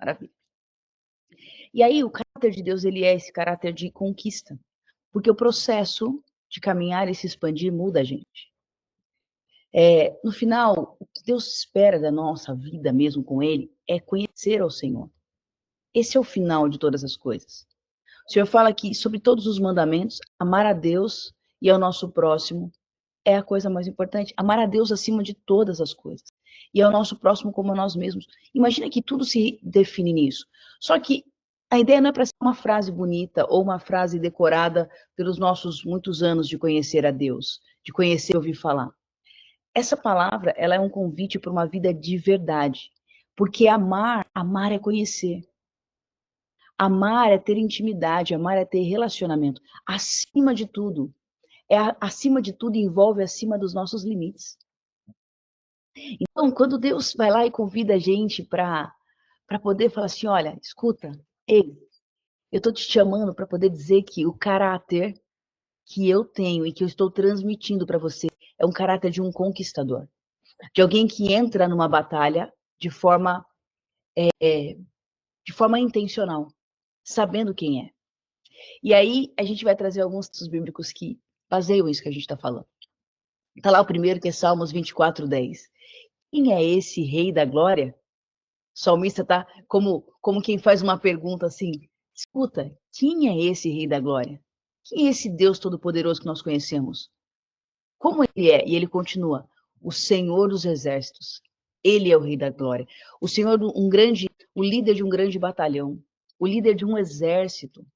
Maravilha. E aí o caráter de Deus, ele é esse caráter de conquista, porque o processo de caminhar e se expandir muda a gente. No final, o que Deus espera da nossa vida mesmo com Ele é conhecer ao Senhor. Esse é o final de todas as coisas. O Senhor fala que sobre todos os mandamentos, amar a Deus e ao nosso próximo é a coisa mais importante. Amar a Deus acima de todas as coisas. E ao nosso próximo como a nós mesmos. Imagina que tudo se define nisso. Só que a ideia não é para ser uma frase bonita ou uma frase decorada pelos nossos muitos anos de conhecer a Deus, de conhecer e ouvir falar. Essa palavra, ela é um convite para uma vida de verdade. Porque amar é conhecer. Amar é ter intimidade, amar é ter relacionamento. Acima de tudo. Acima de tudo envolve acima dos nossos limites. Então, quando Deus vai lá e convida a gente para poder falar assim, olha, escuta, ei, eu estou te chamando para poder dizer que o caráter que eu tenho e que eu estou transmitindo para você é um caráter de um conquistador. De alguém que entra numa batalha de forma intencional, sabendo quem é. E aí a gente vai trazer alguns textos bíblicos que baseiam isso que a gente está falando. Está lá o primeiro, que é Salmos 24:10. Quem é esse rei da glória? O salmista está como quem faz uma pergunta assim, escuta, quem é esse rei da glória? Quem é esse Deus todo-poderoso que nós conhecemos? Como ele é? E ele continua, o Senhor dos exércitos. Ele é o rei da glória. O Senhor, o líder de um grande batalhão, o líder de um exército,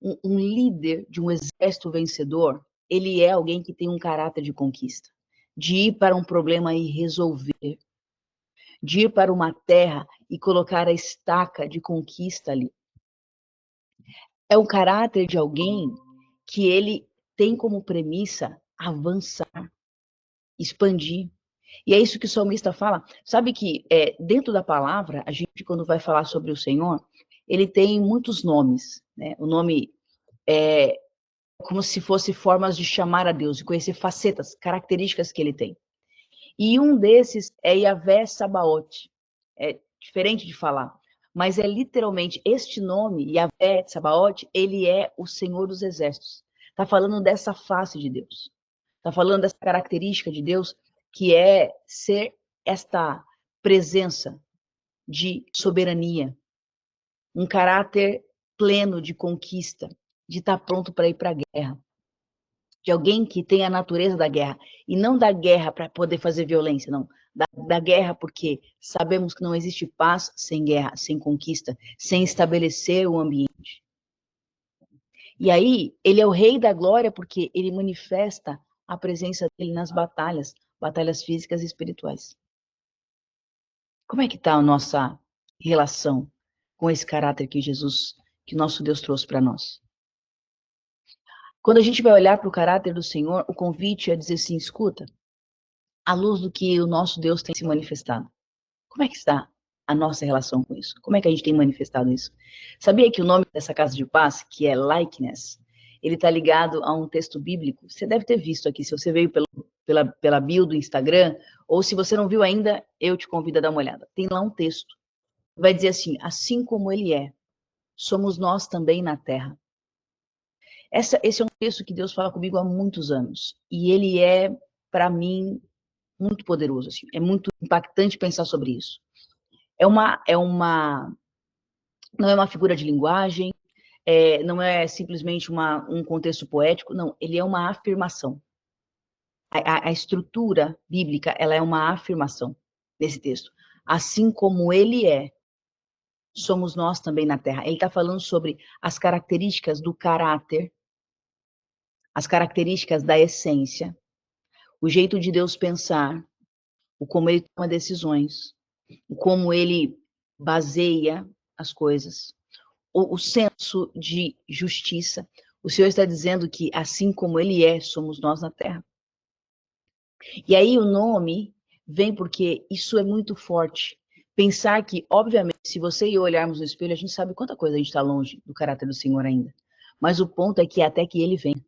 um líder de um exército vencedor, ele é alguém que tem um caráter de conquista, de ir para um problema e resolver, de ir para uma terra e colocar a estaca de conquista ali. É o caráter de alguém que ele tem como premissa avançar, expandir. E é isso que o salmista fala. Sabe que dentro da palavra, a gente, quando vai falar sobre o Senhor, ele tem muitos nomes, né? O nome é como se fosse formas de chamar a Deus, de conhecer facetas, características que ele tem. E um desses é Yahvé Sabaoth. É diferente de falar, mas é literalmente este nome, Yahvé Sabaoth, ele é o Senhor dos Exércitos. Está falando dessa face de Deus. Está falando dessa característica de Deus, que é ser esta presença de soberania, um caráter pleno de conquista, de estar pronto para ir para a guerra. De alguém que tem a natureza da guerra, e não da guerra para poder fazer violência, não. Da guerra porque sabemos que não existe paz sem guerra, sem conquista, sem estabelecer o ambiente. E aí, ele é o rei da glória porque ele manifesta a presença dele nas batalhas, batalhas físicas e espirituais. Como é que está a nossa relação com esse caráter que nosso Deus trouxe para nós? Quando a gente vai olhar para o caráter do Senhor, o convite é dizer assim, escuta, à luz do que o nosso Deus tem se manifestado. Como é que está a nossa relação com isso? Como é que a gente tem manifestado isso? Sabia que o nome dessa casa de paz, que é Likeness, ele está ligado a um texto bíblico? Você deve ter visto aqui, se você veio pela bio do Instagram, ou se você não viu ainda, eu te convido a dar uma olhada. Tem lá um texto, vai dizer assim como ele é, somos nós também na terra. Esse é um texto que Deus fala comigo há muitos anos, e ele é, para mim, muito poderoso, assim. É muito impactante pensar sobre isso. Não é uma figura de linguagem, não é simplesmente um contexto poético, não, ele é uma afirmação. A estrutura bíblica, ela é uma afirmação nesse texto. Assim como ele é, somos nós também na terra. Ele está falando sobre as características do caráter, as características da essência, o jeito de Deus pensar, o como ele toma decisões, o como ele baseia as coisas, o senso de justiça. O Senhor está dizendo que assim como ele é, somos nós na terra. E aí o nome vem porque isso é muito forte. Pensar que, obviamente, se você e eu olharmos no espelho, a gente sabe quanta coisa a gente está longe do caráter do Senhor ainda. Mas o ponto é que até que ele venha.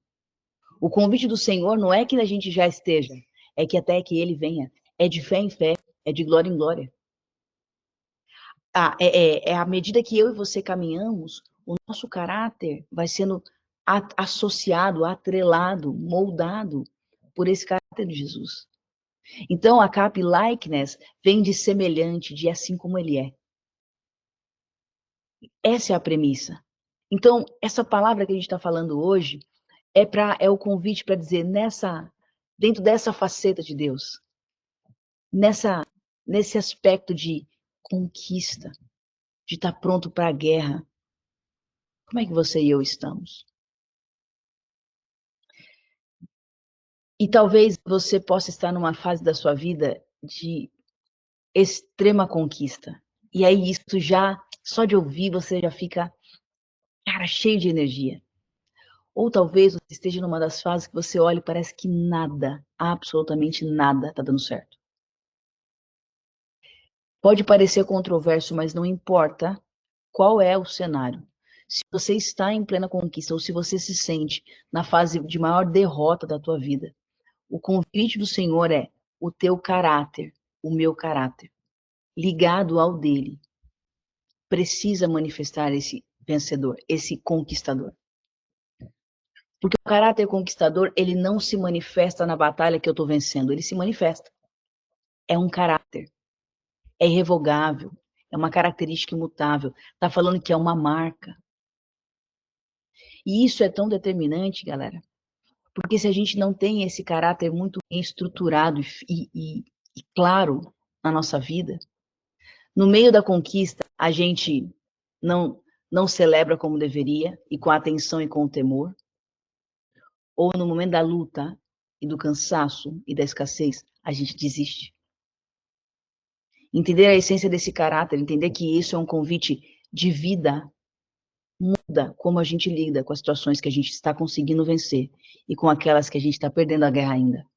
O convite do Senhor não é que a gente já esteja, é que até que ele venha. É de fé em fé, é de glória em glória. à medida que eu e você caminhamos, o nosso caráter vai sendo associado, atrelado, moldado por esse caráter de Jesus. Então, a cap likeness vem de semelhante, de assim como ele é. Essa é a premissa. Então, essa palavra que a gente está falando hoje é o convite para dizer dentro dessa faceta de Deus, nesse aspecto de conquista, de estar pronto para a guerra. Como é que você e eu estamos? E talvez você possa estar numa fase da sua vida de extrema conquista. E aí isso já, só de ouvir, você já fica, cara, cheio de energia. Ou talvez você esteja numa das fases que você olha e parece que nada, absolutamente nada está dando certo. Pode parecer controverso, mas não importa qual é o cenário. Se você está em plena conquista ou se você se sente na fase de maior derrota da tua vida, o convite do Senhor é o teu caráter, o meu caráter, ligado ao dele, precisa manifestar esse vencedor, esse conquistador. Porque o caráter conquistador, ele não se manifesta na batalha que eu estou vencendo, ele se manifesta. É um caráter, é irrevogável, é uma característica imutável. Está falando que é uma marca. E isso é tão determinante, galera, porque se a gente não tem esse caráter muito bem estruturado e claro na nossa vida, no meio da conquista, a gente não celebra como deveria, e com a atenção e com o temor, ou no momento da luta e do cansaço e da escassez, a gente desiste. Entender a essência desse caráter, entender que isso é um convite de vida, muda como a gente lida com as situações que a gente está conseguindo vencer e com aquelas que a gente está perdendo a guerra ainda.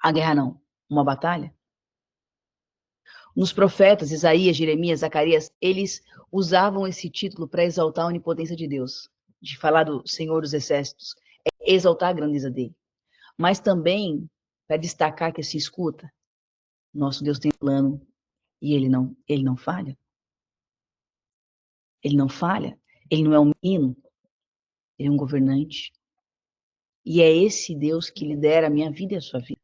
A guerra não, uma batalha. Nos profetas, Isaías, Jeremias, Zacarias, eles usavam esse título para exaltar a onipotência de Deus, de falar do Senhor dos Exércitos, exaltar a grandeza dele. Mas também para destacar que se escuta, nosso Deus tem plano e ele não falha. Ele não falha, ele não é um menino, ele é um governante. E é esse Deus que lidera a minha vida e a sua vida.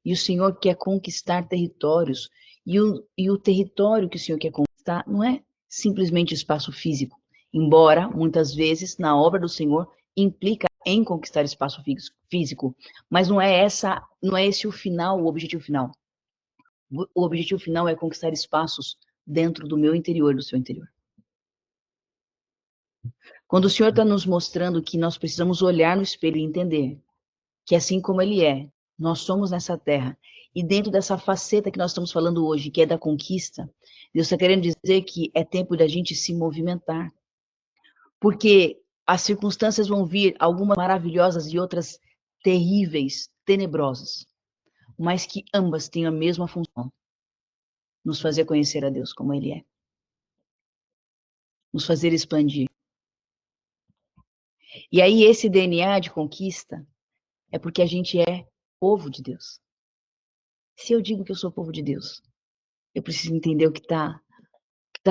E o Senhor quer conquistar territórios, e o território que o Senhor quer conquistar não é simplesmente espaço físico, embora muitas vezes na obra do Senhor implica em conquistar espaço físico, mas não é esse o final, o objetivo final. O objetivo final é conquistar espaços dentro do meu interior e do seu interior. Quando o Senhor está nos mostrando que nós precisamos olhar no espelho e entender que assim como Ele é, nós somos nessa terra, e dentro dessa faceta que nós estamos falando hoje, que é da conquista, Deus está querendo dizer que é tempo da gente se movimentar. Porque as circunstâncias vão vir, algumas maravilhosas e outras terríveis, tenebrosas, mas que ambas têm a mesma função: nos fazer conhecer a Deus como Ele é, nos fazer expandir. E aí esse DNA de conquista é porque a gente é povo de Deus. Se eu digo que eu sou povo de Deus, eu preciso entender o que está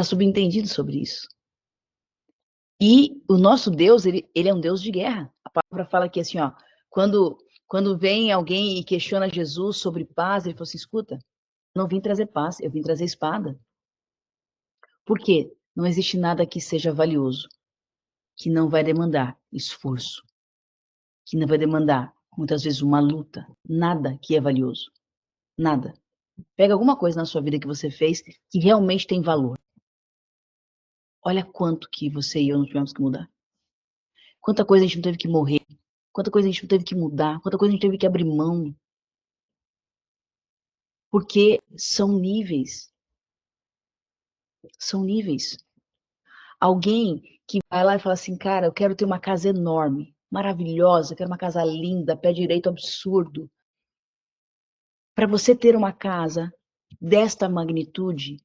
subentendido sobre isso. E o nosso Deus, ele é um Deus de guerra. A palavra fala aqui assim, ó, quando vem alguém e questiona Jesus sobre paz, ele fala assim, escuta, não vim trazer paz, eu vim trazer espada. Por quê? Não existe nada que seja valioso, que não vai demandar esforço, que não vai demandar, muitas vezes, uma luta. Nada que é valioso. Nada. Pega alguma coisa na sua vida que você fez que realmente tem valor. Olha quanto que você e eu não tivemos que mudar. Quanta coisa a gente não teve que morrer. Quanta coisa a gente não teve que mudar. Quanta coisa a gente teve que abrir mão. Porque são níveis. São níveis. Alguém que vai lá e fala assim, cara, eu quero ter uma casa enorme, maravilhosa, eu quero uma casa linda, pé direito absurdo. Para você ter uma casa desta magnitude,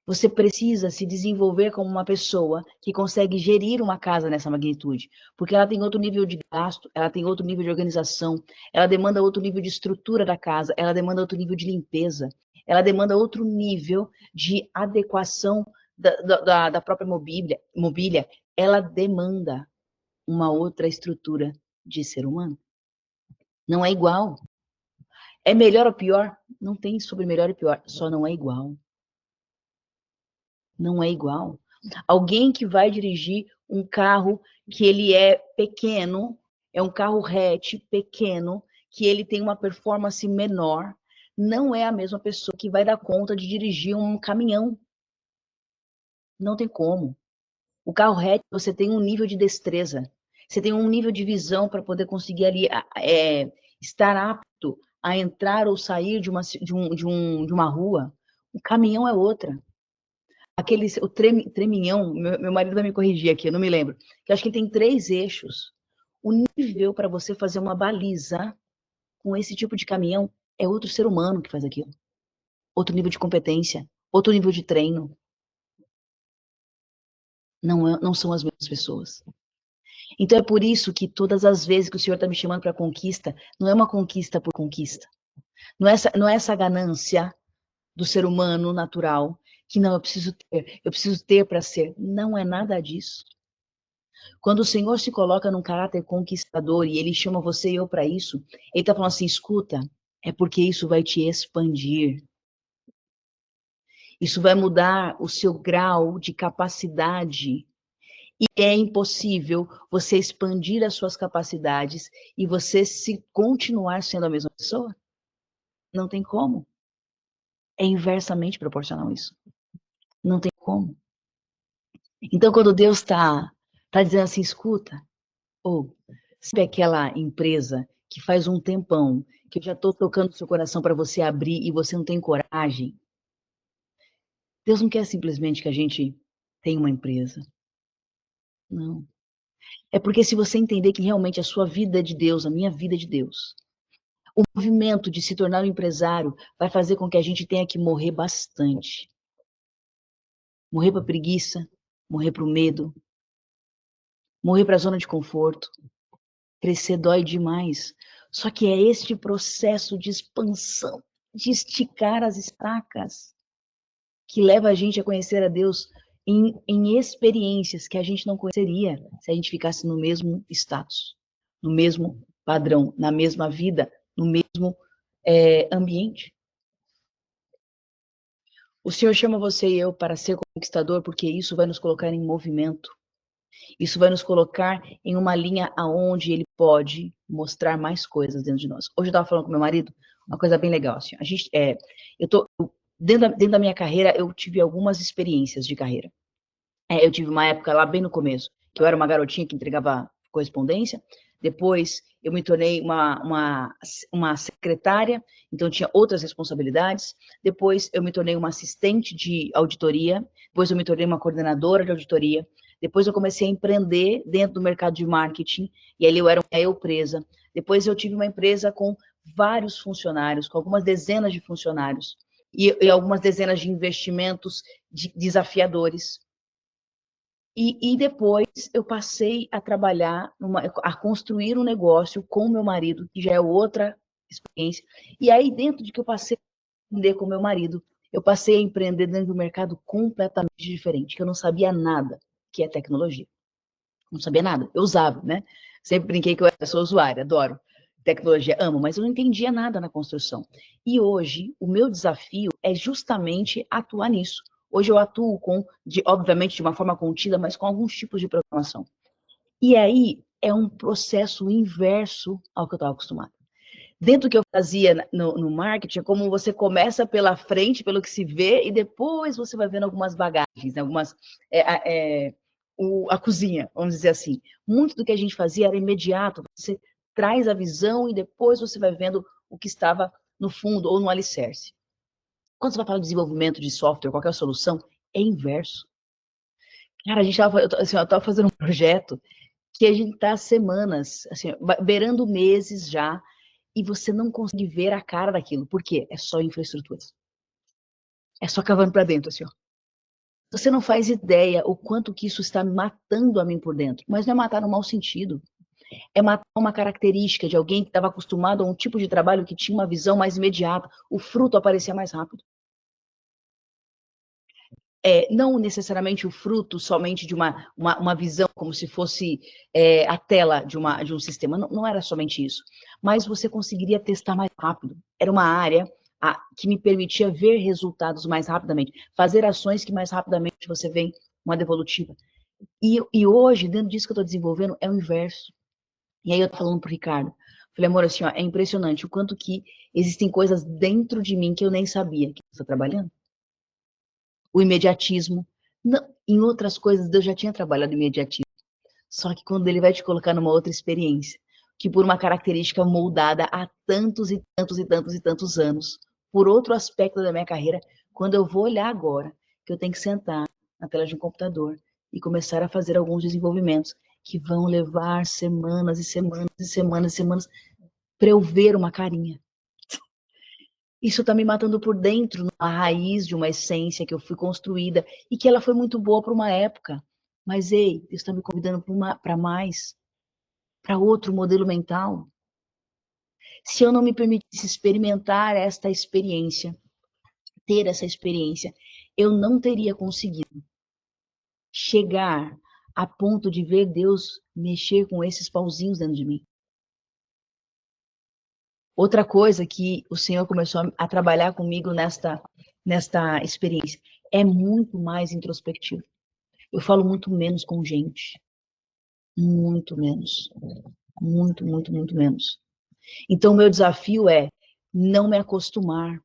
você precisa se desenvolver como uma pessoa que consegue gerir uma casa nessa magnitude, porque ela tem outro nível de gasto, ela tem outro nível de organização, ela demanda outro nível de estrutura da casa, ela demanda outro nível de limpeza, ela demanda outro nível de adequação da própria mobília, ela demanda uma outra estrutura de ser humano. Não é igual. É melhor ou pior? Não tem sobre melhor e pior, só não é igual. Não é igual. Alguém que vai dirigir um carro que ele é pequeno, é um carro hatch pequeno, que ele tem uma performance menor, não é a mesma pessoa que vai dar conta de dirigir um caminhão. Não tem como. O carro hatch, você tem um nível de destreza, você tem um nível de visão para poder conseguir ali estar apto a entrar ou sair de uma rua. O caminhão é outra. O treminhão, meu marido vai me corrigir aqui, eu não me lembro, que eu acho que ele tem 3 eixos. O nível para você fazer uma baliza com esse tipo de caminhão é outro ser humano que faz aquilo. Outro nível de competência, outro nível de treino. Não são as mesmas pessoas. Então é por isso que todas as vezes que o Senhor está me chamando para conquista, não é uma conquista por conquista. Não é essa ganância do ser humano natural, que não, eu preciso ter para ser. Não é nada disso. Quando o Senhor se coloca num caráter conquistador e Ele chama você e eu para isso, Ele está falando assim, escuta, é porque isso vai te expandir. Isso vai mudar o seu grau de capacidade. E é impossível você expandir as suas capacidades e você se continuar sendo a mesma pessoa. Não tem como. É inversamente proporcional isso. Não tem como. Então, quando Deus está dizendo assim, escuta, ou sabe aquela empresa que faz um tempão que eu já estou tocando seu coração para você abrir e você não tem coragem? Deus não quer simplesmente que a gente tenha uma empresa. Não. É porque se você entender que realmente a sua vida é de Deus, a minha vida é de Deus, o movimento de se tornar um empresário vai fazer com que a gente tenha que morrer bastante. Morrer para preguiça, morrer para o medo, morrer para a zona de conforto. Crescer dói demais. Só que é este processo de expansão, de esticar as estacas, que leva a gente a conhecer a Deus em experiências que a gente não conheceria se a gente ficasse no mesmo status, no mesmo padrão, na mesma vida, no mesmo ambiente. O Senhor chama você e eu para ser conquistador, porque isso vai nos colocar em movimento. Isso vai nos colocar em uma linha aonde ele pode mostrar mais coisas dentro de nós. Hoje eu estava falando com meu marido, uma coisa bem legal, assim, dentro da minha carreira, eu tive algumas experiências de carreira. Eu tive uma época lá bem no começo, que eu era uma garotinha que entregava correspondência, depois eu me tornei uma secretária, então tinha outras responsabilidades, depois eu me tornei uma assistente de auditoria, depois eu me tornei uma coordenadora de auditoria, depois eu comecei a empreender dentro do mercado de marketing, e ali eu era uma eu presa, depois eu tive uma empresa com vários funcionários, com algumas dezenas de funcionários, e algumas dezenas de investimentos desafiadores. E depois eu passei a trabalhar, a construir um negócio com o meu marido, que já é outra experiência. E aí, dentro de que eu passei a empreender com o meu marido, eu passei a empreender dentro de um mercado completamente diferente, que eu não sabia nada, que é tecnologia. Não sabia nada. Eu usava, né? Sempre brinquei que eu sou usuária, adoro tecnologia, amo, mas eu não entendia nada na construção. E hoje, o meu desafio é justamente atuar nisso. Hoje eu atuo obviamente, de uma forma contida, mas com alguns tipos de programação. E aí, é um processo inverso ao que eu estava acostumada. Dentro do que eu fazia no marketing, é como você começa pela frente, pelo que se vê, e depois você vai vendo algumas bagagens, algumas... a cozinha, vamos dizer assim. Muito do que a gente fazia era imediato, você traz a visão e depois você vai vendo o que estava no fundo ou no alicerce. Quando você vai falar de desenvolvimento de software, qualquer solução, é inverso. Cara, eu estava fazendo um projeto que a gente está semanas, assim, beirando meses já, e você não consegue ver a cara daquilo. Por quê? É só infraestrutura. É só cavando para dentro, assim, ó. Você não faz ideia o quanto que isso está matando a mim por dentro. Mas não é matar no mau sentido. É matar uma característica de alguém que estava acostumado a um tipo de trabalho que tinha uma visão mais imediata. O fruto aparecia mais rápido. não necessariamente o fruto somente de uma visão, como se fosse a tela de um sistema, não era somente isso, mas você conseguiria testar mais rápido. Era uma área que me permitia ver resultados mais rapidamente, fazer ações que mais rapidamente você vê uma devolutiva. E hoje, dentro disso que eu estou desenvolvendo, é o inverso. E aí eu tô falando pro Ricardo, falei, amor, assim, ó, é impressionante o quanto que existem coisas dentro de mim que eu nem sabia que você está trabalhando. O imediatismo. Não, em outras coisas, Deus já tinha trabalhado imediatismo. Só que quando ele vai te colocar numa outra experiência, que por uma característica moldada há tantos e tantos e tantos e tantos anos, por outro aspecto da minha carreira, quando eu vou olhar agora, que eu tenho que sentar na tela de um computador e começar a fazer alguns desenvolvimentos que vão levar semanas e semanas e semanas e semanas para eu ver uma carinha. Isso está me matando por dentro, a raiz de uma essência que eu fui construída e que ela foi muito boa para uma época. Mas, ei, Deus está me convidando para mais, para outro modelo mental. Se eu não me permitisse experimentar esta experiência, ter essa experiência, eu não teria conseguido chegar a ponto de ver Deus mexer com esses pauzinhos dentro de mim. Outra coisa que o Senhor começou a trabalhar comigo nesta experiência é muito mais introspectivo. Eu falo muito menos com gente. Muito menos. Muito, muito, muito menos. Então, o meu desafio é não me acostumar.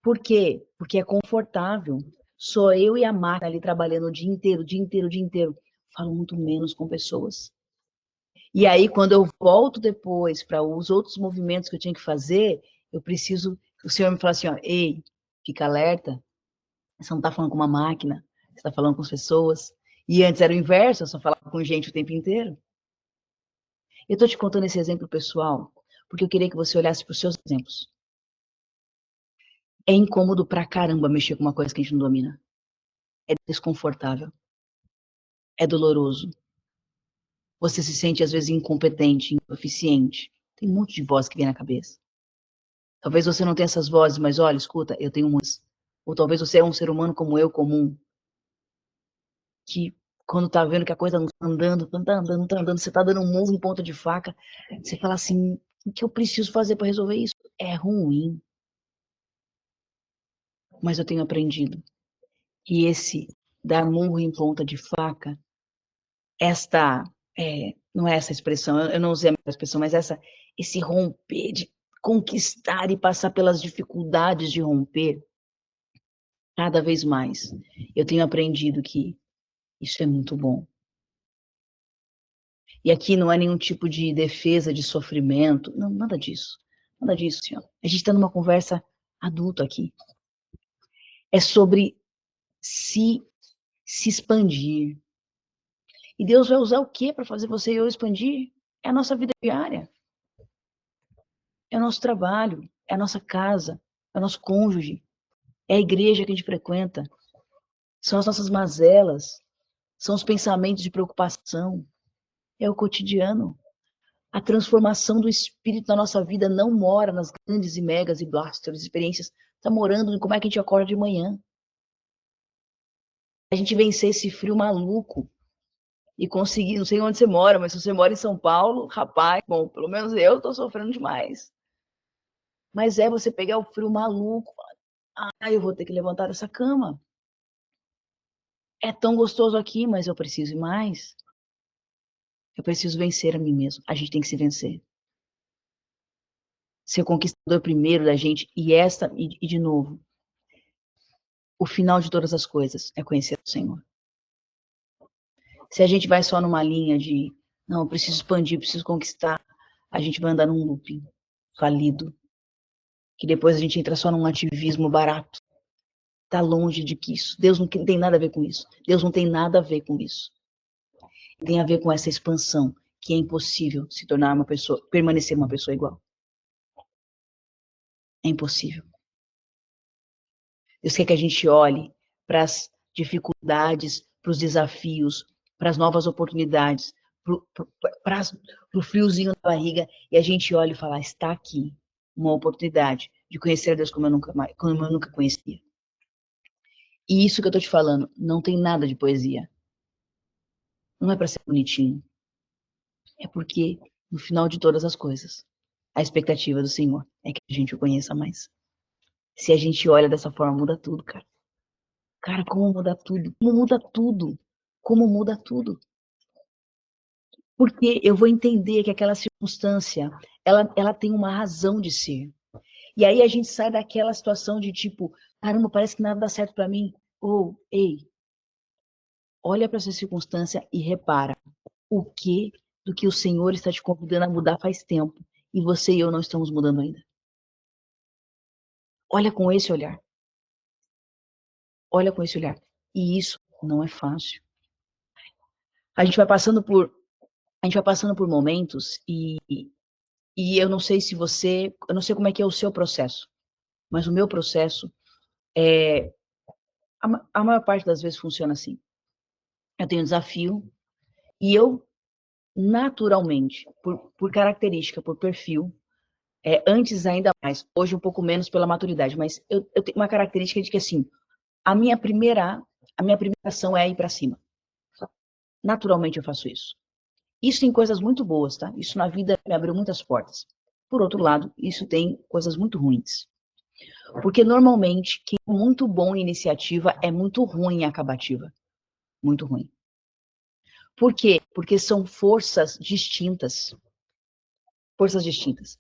Por quê? Porque é confortável. Sou eu e a máquina ali trabalhando o dia inteiro, o dia inteiro, o dia inteiro. Falo muito menos com pessoas. E aí, quando eu volto depois para os outros movimentos que eu tinha que fazer, eu preciso. O senhor me fala assim: ó, ei, fica alerta, você não está falando com uma máquina, você está falando com as pessoas. E antes era o inverso, eu só falava com gente o tempo inteiro. Eu estou te contando esse exemplo pessoal, porque eu queria que você olhasse para os seus exemplos. É incômodo pra caramba mexer com uma coisa que a gente não domina. É desconfortável. É doloroso. Você se sente, às vezes, incompetente, insuficiente. Tem um monte de voz que vem na cabeça. Talvez você não tenha essas vozes, mas olha, escuta, eu tenho muitas. Ou talvez você é um ser humano como eu, comum, que quando tá vendo que a coisa não tá andando, quando tá andando, não tá andando, você tá dando um murro em ponta de faca, você fala assim, o que eu preciso fazer para resolver isso? É ruim. Mas eu tenho aprendido. E esse dar murro em ponta de faca, não é essa expressão, eu não usei a expressão, mas esse romper, de conquistar e passar pelas dificuldades de romper, cada vez mais, eu tenho aprendido que isso é muito bom. E aqui não é nenhum tipo de defesa de sofrimento, não, nada disso. Nada disso, senhor. A gente está numa conversa adulta aqui. É sobre se expandir. E Deus vai usar o que para fazer você e eu expandir? É a nossa vida diária. É o nosso trabalho, é a nossa casa, é o nosso cônjuge, é a igreja que a gente frequenta, são as nossas mazelas, são os pensamentos de preocupação, é o cotidiano. A transformação do espírito na nossa vida não mora nas grandes e megas e blasters experiências, está morando em como é que a gente acorda de manhã. A gente vencer esse frio maluco e conseguir, não sei onde você mora, mas se você mora em São Paulo, rapaz, bom, pelo menos eu estou sofrendo demais. Mas é você pegar o frio maluco, eu vou ter que levantar dessa cama. É tão gostoso aqui, mas eu preciso ir mais. Eu preciso vencer a mim mesmo. A gente tem que se vencer. Ser o conquistador primeiro da gente e de novo, o final de todas as coisas é conhecer o Senhor. Se a gente vai só numa linha de, não, eu preciso expandir, preciso conquistar, a gente vai andar num looping falido, que depois a gente entra só num ativismo barato. Tá longe de que isso. Deus não tem nada a ver com isso. Deus não tem nada a ver com isso. Tem a ver com essa expansão, que é impossível se tornar uma pessoa, permanecer uma pessoa igual. É impossível. Deus quer que a gente olhe para as dificuldades, para os desafios, para as novas oportunidades, para o friozinho na barriga, e a gente olhe e fala, está aqui uma oportunidade de conhecer a Deus como eu nunca conhecia. E isso que eu tô te falando, não tem nada de poesia. Não é para ser bonitinho. É porque, no final de todas as coisas, a expectativa do Senhor é que a gente o conheça mais. Se a gente olha dessa forma, muda tudo, cara. Cara, como muda tudo? Como muda tudo? Como muda tudo? Porque eu vou entender que aquela circunstância, ela tem uma razão de ser. E aí a gente sai daquela situação de tipo, caramba, parece que nada dá certo para mim. Ou, ei, olha para essa circunstância e repara o que do que o Senhor está te convidando a mudar faz tempo e você e eu não estamos mudando ainda. Olha com esse olhar. Olha com esse olhar. E isso não é fácil. A gente vai passando por momentos e eu não sei se você, eu não sei como é que é o seu processo, mas o meu processo é a maior parte das vezes funciona assim. Eu tenho um desafio e eu naturalmente, por característica, por perfil, antes ainda mais, hoje um pouco menos pela maturidade, mas eu tenho uma característica de que assim, a minha primeira ação é ir para cima. Naturalmente eu faço isso. Isso tem coisas muito boas, tá? Isso na vida me abriu muitas portas. Por outro lado, isso tem coisas muito ruins. Porque normalmente quem é muito bom em iniciativa é muito ruim em acabativa. Muito ruim. Por quê? Porque são forças distintas. Forças distintas.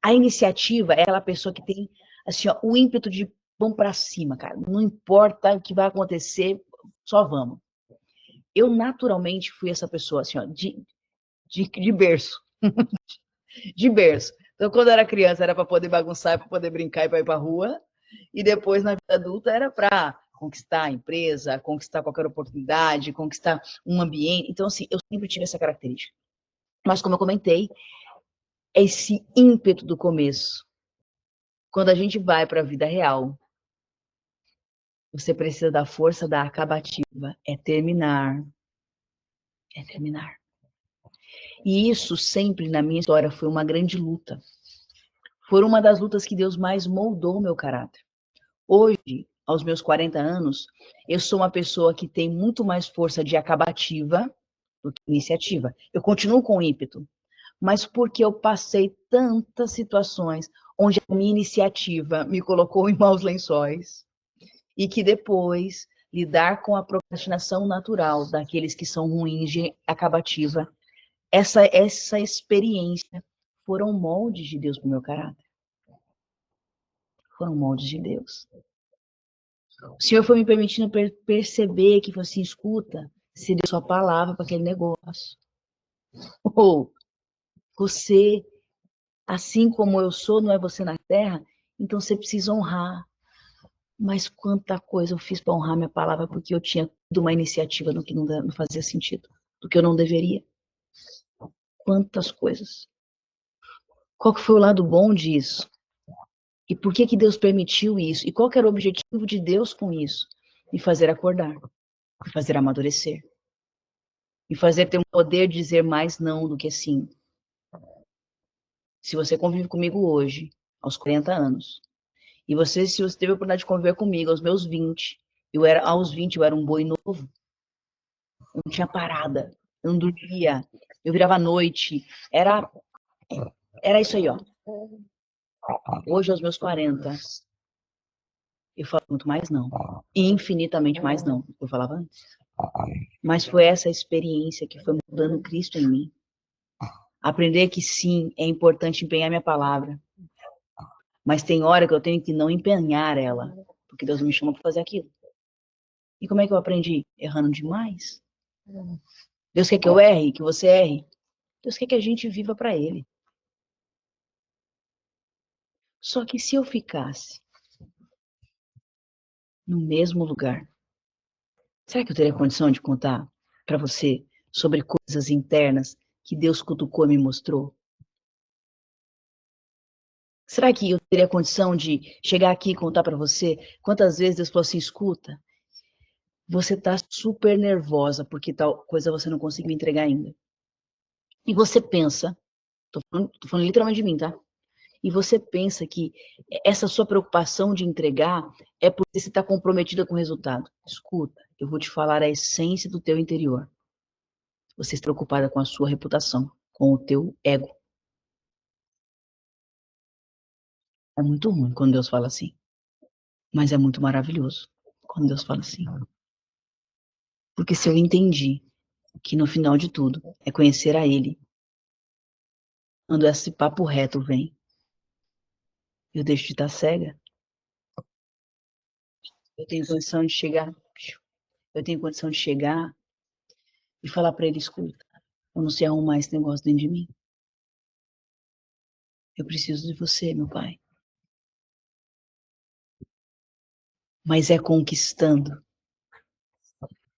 A iniciativa é aquela pessoa que tem assim, ó, o ímpeto de vamos para cima, cara. Não importa o que vai acontecer, só vamos. Eu naturalmente fui essa pessoa, assim, ó, de berço. De berço. Então, quando eu era criança, era para poder bagunçar, para poder brincar e para ir para a rua. E depois, na vida adulta, era para conquistar a empresa, conquistar qualquer oportunidade, conquistar um ambiente. Então, assim, eu sempre tive essa característica. Mas, como eu comentei, esse ímpeto do começo. Quando a gente vai para a vida real, você precisa da força da acabativa. É terminar. É terminar. E isso sempre na minha história foi uma grande luta. Foi uma das lutas que Deus mais moldou o meu caráter. Hoje, aos meus 40 anos, eu sou uma pessoa que tem muito mais força de acabativa do que iniciativa. Eu continuo com ímpeto, mas porque eu passei tantas situações onde a minha iniciativa me colocou em maus lençóis e que depois lidar com a procrastinação natural daqueles que são ruins de acabativa, essa experiência foram moldes de Deus para o meu caráter. Foram moldes de Deus. O Senhor foi me permitindo perceber que, assim, escuta, se deu sua palavra para aquele negócio. Ou você, assim como eu sou, não é você na terra, então você precisa honrar. Mas quanta coisa eu fiz para honrar minha palavra, porque eu tinha tido uma iniciativa no que não fazia sentido, do que eu não deveria. Quantas coisas. Qual que foi o lado bom disso? E por que que Deus permitiu isso? E qual que era o objetivo de Deus com isso? Me fazer acordar, me fazer amadurecer. Me fazer ter um poder de dizer mais não do que sim. Se você convive comigo hoje, aos 40 anos, e se você teve a oportunidade de conviver comigo aos meus 20, aos 20 eu era um boi novo, eu não tinha parada, eu não dormia, eu virava à noite, era isso aí, ó. Hoje, aos meus 40, eu falo muito mais não, infinitamente mais não, eu falava antes. Mas foi essa experiência que foi mudando Cristo em mim. Aprender que sim, é importante empenhar minha palavra, mas tem hora que eu tenho que não empenhar ela, porque Deus me chama para fazer aquilo. E como é que eu aprendi? Errando demais. Deus quer que eu erre, que você erre. Deus quer que a gente viva para Ele. Só que se eu ficasse no mesmo lugar, será que eu teria condição de contar para você sobre coisas internas que Deus cutucou e me mostrou? Será que eu teria condição de chegar aqui e contar para você quantas vezes Deus falou assim, escuta, você tá super nervosa porque tal coisa você não conseguiu entregar ainda. E você pensa, tô falando literalmente de mim, tá? e você pensa que essa sua preocupação de entregar é porque você está comprometida com o resultado. Escuta, eu vou te falar a essência do teu interior. Você está preocupada com a sua reputação, com o teu ego. É muito ruim quando Deus fala assim, mas é muito maravilhoso quando Deus fala assim. Porque se eu entendi que no final de tudo é conhecer a Ele, quando esse papo reto vem, eu deixo de estar cega, eu tenho condição de chegar, eu tenho condição de chegar e falar para Ele, escuta, eu não sei arrumar esse negócio dentro de mim. Eu preciso de você, meu Pai. Mas é conquistando,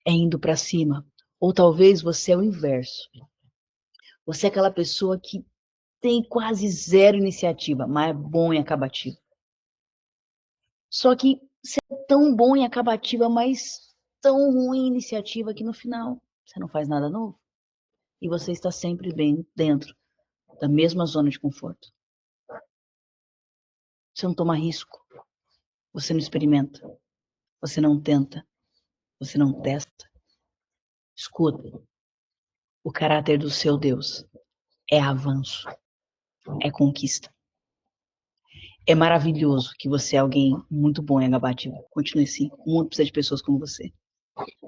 é indo para cima. Ou talvez você é o inverso. Você é aquela pessoa que tem quase zero iniciativa, mas é bom em acabativa. Só que você é tão bom em acabativa, mas tão ruim em iniciativa que no final você não faz nada novo. E você está sempre bem dentro da mesma zona de conforto. Você não toma risco, você não experimenta, você não tenta, você não testa. Escuta, o caráter do seu Deus é avanço, é conquista. É maravilhoso que você é alguém muito bom em acabativa. Continue assim, o mundo precisa de pessoas como você.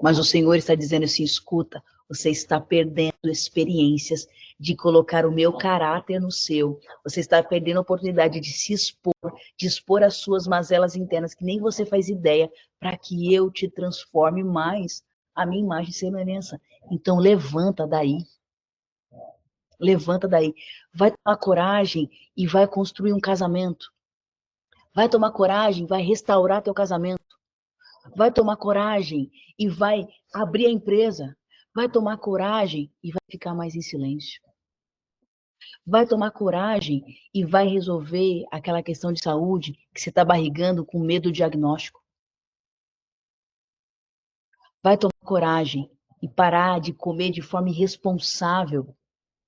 Mas o Senhor está dizendo assim, escuta, você está perdendo experiências de colocar o meu caráter no seu. Você está perdendo a oportunidade de se expor, de expor as suas mazelas internas, que nem você faz ideia, para que eu te transforme mais a minha imagem e semelhança. Então levanta daí. Levanta daí. Vai tomar coragem e vai construir um casamento. Vai tomar coragem, vai restaurar teu casamento. Vai tomar coragem e vai abrir a empresa. Vai tomar coragem e vai ficar mais em silêncio. Vai tomar coragem e vai resolver aquela questão de saúde que você está barrigando com medo do diagnóstico. Vai tomar coragem e parar de comer de forma irresponsável,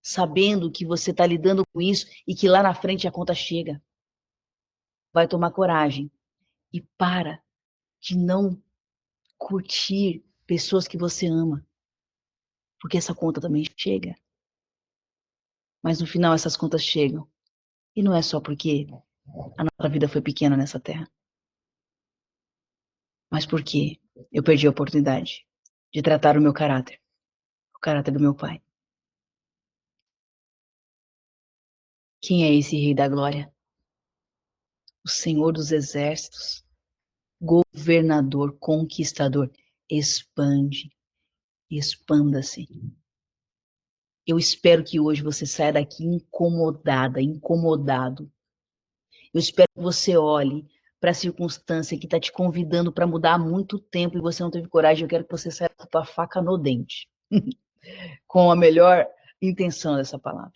sabendo que você está lidando com isso e que lá na frente a conta chega. Vai tomar coragem e para de não curtir pessoas que você ama, porque essa conta também chega. Mas no final essas contas chegam. E não é só porque a nossa vida foi pequena nessa terra, mas porque eu perdi a oportunidade de tratar o meu caráter, o caráter do meu pai. Quem é esse Rei da Glória? O Senhor dos Exércitos, governador, conquistador. Expande, expanda-se. Eu espero que hoje você saia daqui incomodada, incomodado. Eu espero que você olhe para a circunstância que está te convidando para mudar há muito tempo e você não teve coragem. Eu quero que você saia com a tua faca no dente, com a melhor intenção dessa palavra.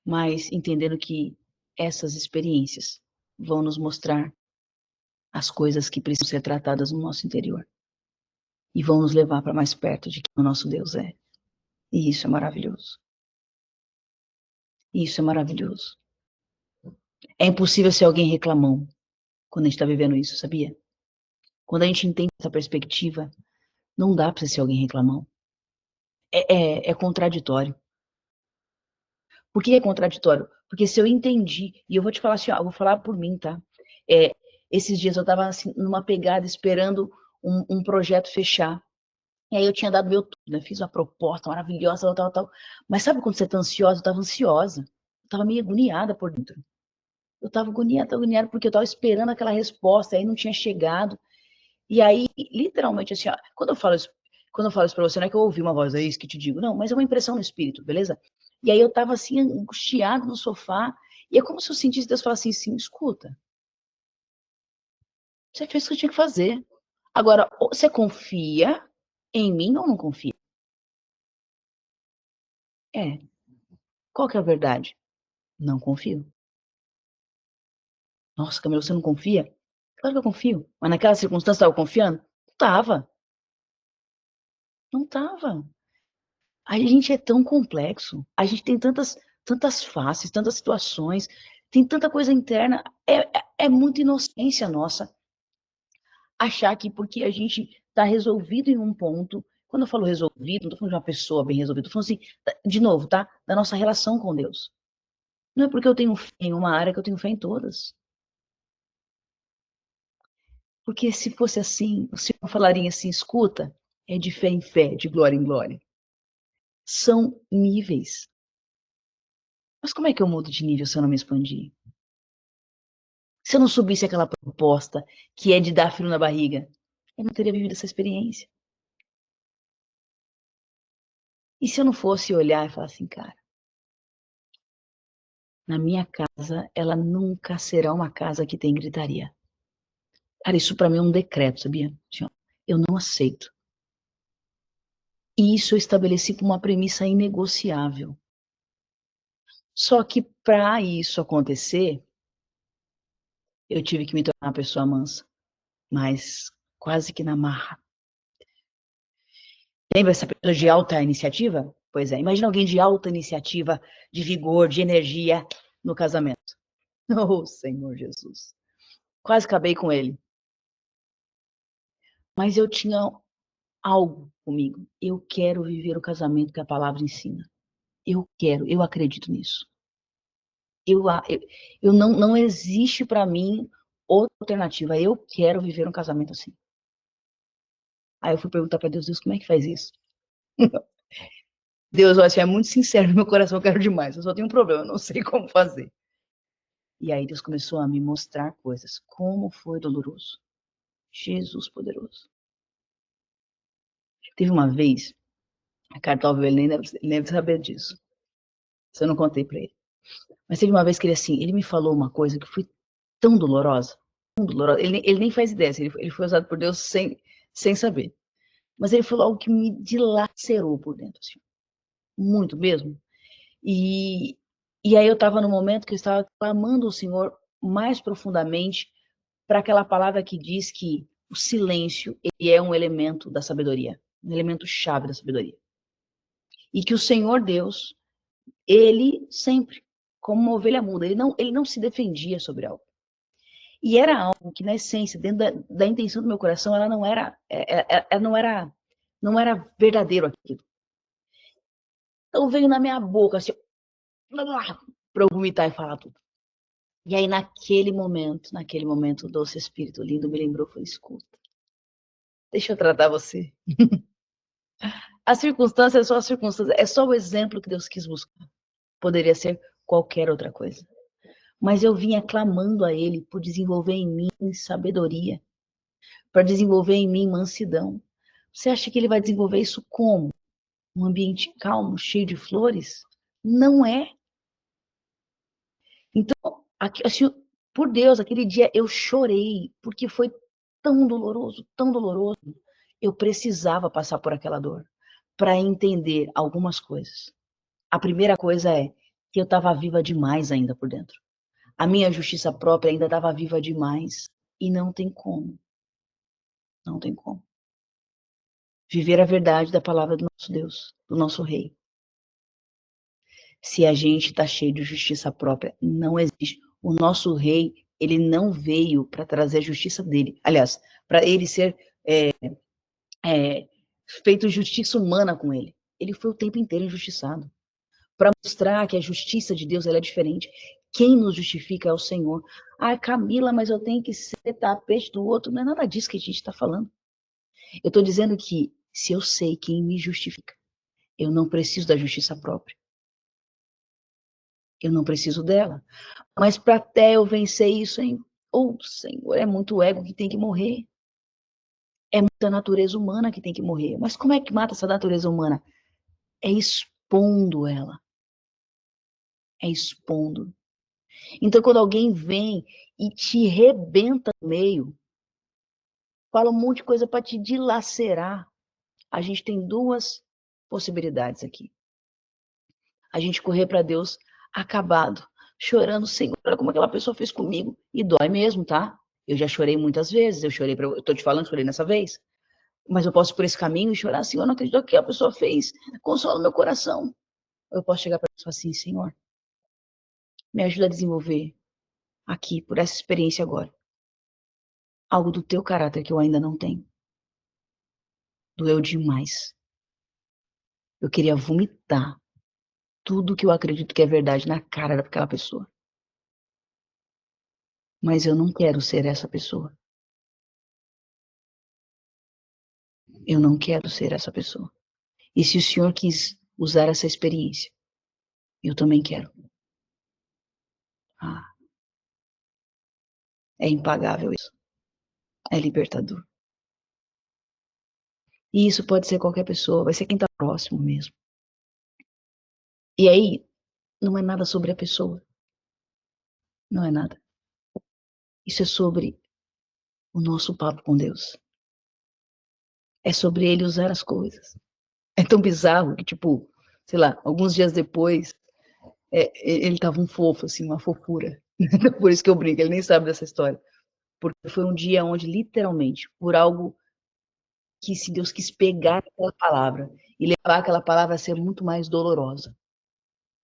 Mas entendendo que essas experiências vão nos mostrar as coisas que precisam ser tratadas no nosso interior e vão nos levar para mais perto de quem o nosso Deus é. E isso é maravilhoso. Isso é maravilhoso. É impossível ser alguém reclamão quando a gente está vivendo isso, sabia? Quando a gente entende essa perspectiva, não dá para ser alguém reclamão. É contraditório. Por que é contraditório? Porque se eu entendi, e eu vou te falar assim, ó, eu vou falar por mim, tá? Esses dias eu estava assim, numa pegada, esperando um projeto fechar. E aí eu tinha dado meu tudo, né? Fiz uma proposta maravilhosa, tal. Mas sabe quando você tá ansiosa? Eu estava ansiosa. Eu estava meio agoniada por dentro. Eu estava agoniada, porque eu estava esperando aquela resposta, aí não tinha chegado. E aí, literalmente, assim, ó, quando eu falo isso pra você, não é que eu ouvi uma voz, é isso que te digo. Não, mas é uma impressão no espírito, beleza? E aí eu tava assim, angustiado no sofá, e é como se eu sentisse Deus falar assim, escuta, você fez o que eu tinha que fazer. Agora, você confia em mim ou não confia? É. Qual que é a verdade? Não confio. Nossa, Camila, você não confia? Claro que eu confio. Mas naquela circunstância, eu tava confiando? Não tava. Não tava. A gente é tão complexo. A gente tem tantas tantas faces, tantas situações, tem tanta coisa interna. É muita inocência nossa achar que porque a gente está resolvido em um ponto, quando eu falo resolvido, não estou falando de uma pessoa bem resolvida, estou falando assim, de novo, tá? Da nossa relação com Deus. Não é porque eu tenho fé em uma área que eu tenho fé em todas. Porque se fosse assim, o Senhor falaria assim, escuta, é de fé em fé, de glória em glória. São níveis. Mas como é que eu mudo de nível se eu não me expandir? Se eu não subisse aquela proposta que é de dar frio na barriga, eu não teria vivido essa experiência. E se eu não fosse olhar e falar assim, cara, na minha casa, ela nunca será uma casa que tem gritaria. Cara, isso para mim é um decreto, sabia? Eu não aceito. E isso eu estabeleci como uma premissa inegociável. Só que para isso acontecer, eu tive que me tornar uma pessoa mansa, mas quase que na marra. Lembra essa pessoa de alta iniciativa? Pois é, imagina alguém de alta iniciativa, de vigor, de energia no casamento. Oh, Senhor Jesus. Quase acabei com ele. Mas eu tinha algo comigo. Eu quero viver o casamento que a palavra ensina. Eu quero, eu acredito nisso. Eu não existe para mim outra alternativa. Eu quero viver um casamento assim. Aí eu fui perguntar para Deus, como é que faz isso? Deus, olha, você é muito sincero no meu coração, eu quero demais. Eu só tenho um problema, eu não sei como fazer. E aí Deus começou a me mostrar coisas. Como foi doloroso. Jesus poderoso. Teve uma vez, a Cartóvio, ele nem deve saber disso. Se eu não contei para ele. Mas teve uma vez que ele me falou uma coisa que foi tão dolorosa. Tão dolorosa. Ele nem faz ideia, ele foi usado por Deus sem saber. Mas ele falou algo que me dilacerou por dentro, assim, muito mesmo. E aí eu estava no momento que eu estava clamando ao Senhor mais profundamente para aquela palavra que diz que o silêncio ele é um elemento da sabedoria, um elemento chave da sabedoria. E que o Senhor Deus, ele sempre, como uma ovelha muda, ele não se defendia sobre algo. E era algo que, na essência, dentro da intenção do meu coração, ela não era verdadeiro aquilo. Então veio na minha boca, assim, para eu vomitar e falar tudo. E aí, naquele momento, o doce Espírito lindo me lembrou, foi, escuta, deixa eu tratar você. A circunstância é só a circunstância, é só o exemplo que Deus quis buscar. Poderia ser qualquer outra coisa. Mas eu vinha clamando a Ele por desenvolver em mim sabedoria, para desenvolver em mim mansidão. Você acha que Ele vai desenvolver isso como? Um ambiente calmo, cheio de flores? Não é. Então, assim, por Deus, aquele dia eu chorei, porque foi tão doloroso, tão doloroso. Eu precisava passar por aquela dor para entender algumas coisas. A primeira coisa é que eu estava viva demais ainda por dentro. A minha justiça própria ainda estava viva demais. E não tem como. Não tem como. Viver a verdade da palavra do nosso Deus, do nosso Rei. Se a gente está cheio de justiça própria, não existe. O nosso Rei, ele não veio para trazer a justiça dele. Aliás, para ele ser feito justiça humana com ele. Ele foi o tempo inteiro injustiçado. Para mostrar que a justiça de Deus ela é diferente. Quem nos justifica é o Senhor. Ah, Camila, mas eu tenho que ser tapete do outro. Não é nada disso que a gente está falando. Eu estou dizendo que se eu sei quem me justifica, eu não preciso da justiça própria. Eu não preciso dela. Mas para até eu vencer isso, hein? Oh, Senhor, é muito ego que tem que morrer. É muita natureza humana que tem que morrer. Mas como é que mata essa natureza humana? É expondo ela. É expondo. Então, quando alguém vem e te rebenta no meio, fala um monte de coisa para te dilacerar, a gente tem duas possibilidades aqui. A gente correr para Deus acabado, chorando, Senhor, olha como aquela pessoa fez comigo. E dói mesmo, tá? Eu já chorei muitas vezes, eu tô te falando, chorei nessa vez. Mas eu posso ir por esse caminho e chorar, Senhor, não acredito que a pessoa fez. Consola meu coração. Eu posso chegar para a pessoa assim, Senhor, Me ajuda a desenvolver aqui, por essa experiência agora, algo do teu caráter que eu ainda não tenho. Doeu demais. Eu queria vomitar tudo que eu acredito que é verdade na cara daquela pessoa. Mas eu não quero ser essa pessoa. Eu não quero ser essa pessoa. E se o Senhor quis usar essa experiência, eu também quero. Ah, é impagável isso. É libertador. E isso pode ser qualquer pessoa, vai ser quem está próximo mesmo. E aí, não é nada sobre a pessoa. Não é nada. Isso é sobre o nosso papo com Deus. É sobre Ele usar as coisas. É tão bizarro que, tipo, sei lá, alguns dias depois, ele tava um fofo, assim, uma fofura. Por isso que eu brinco, ele nem sabe dessa história. Porque foi um dia onde, literalmente, por algo que se Deus quis pegar aquela palavra e levar aquela palavra a ser muito mais dolorosa.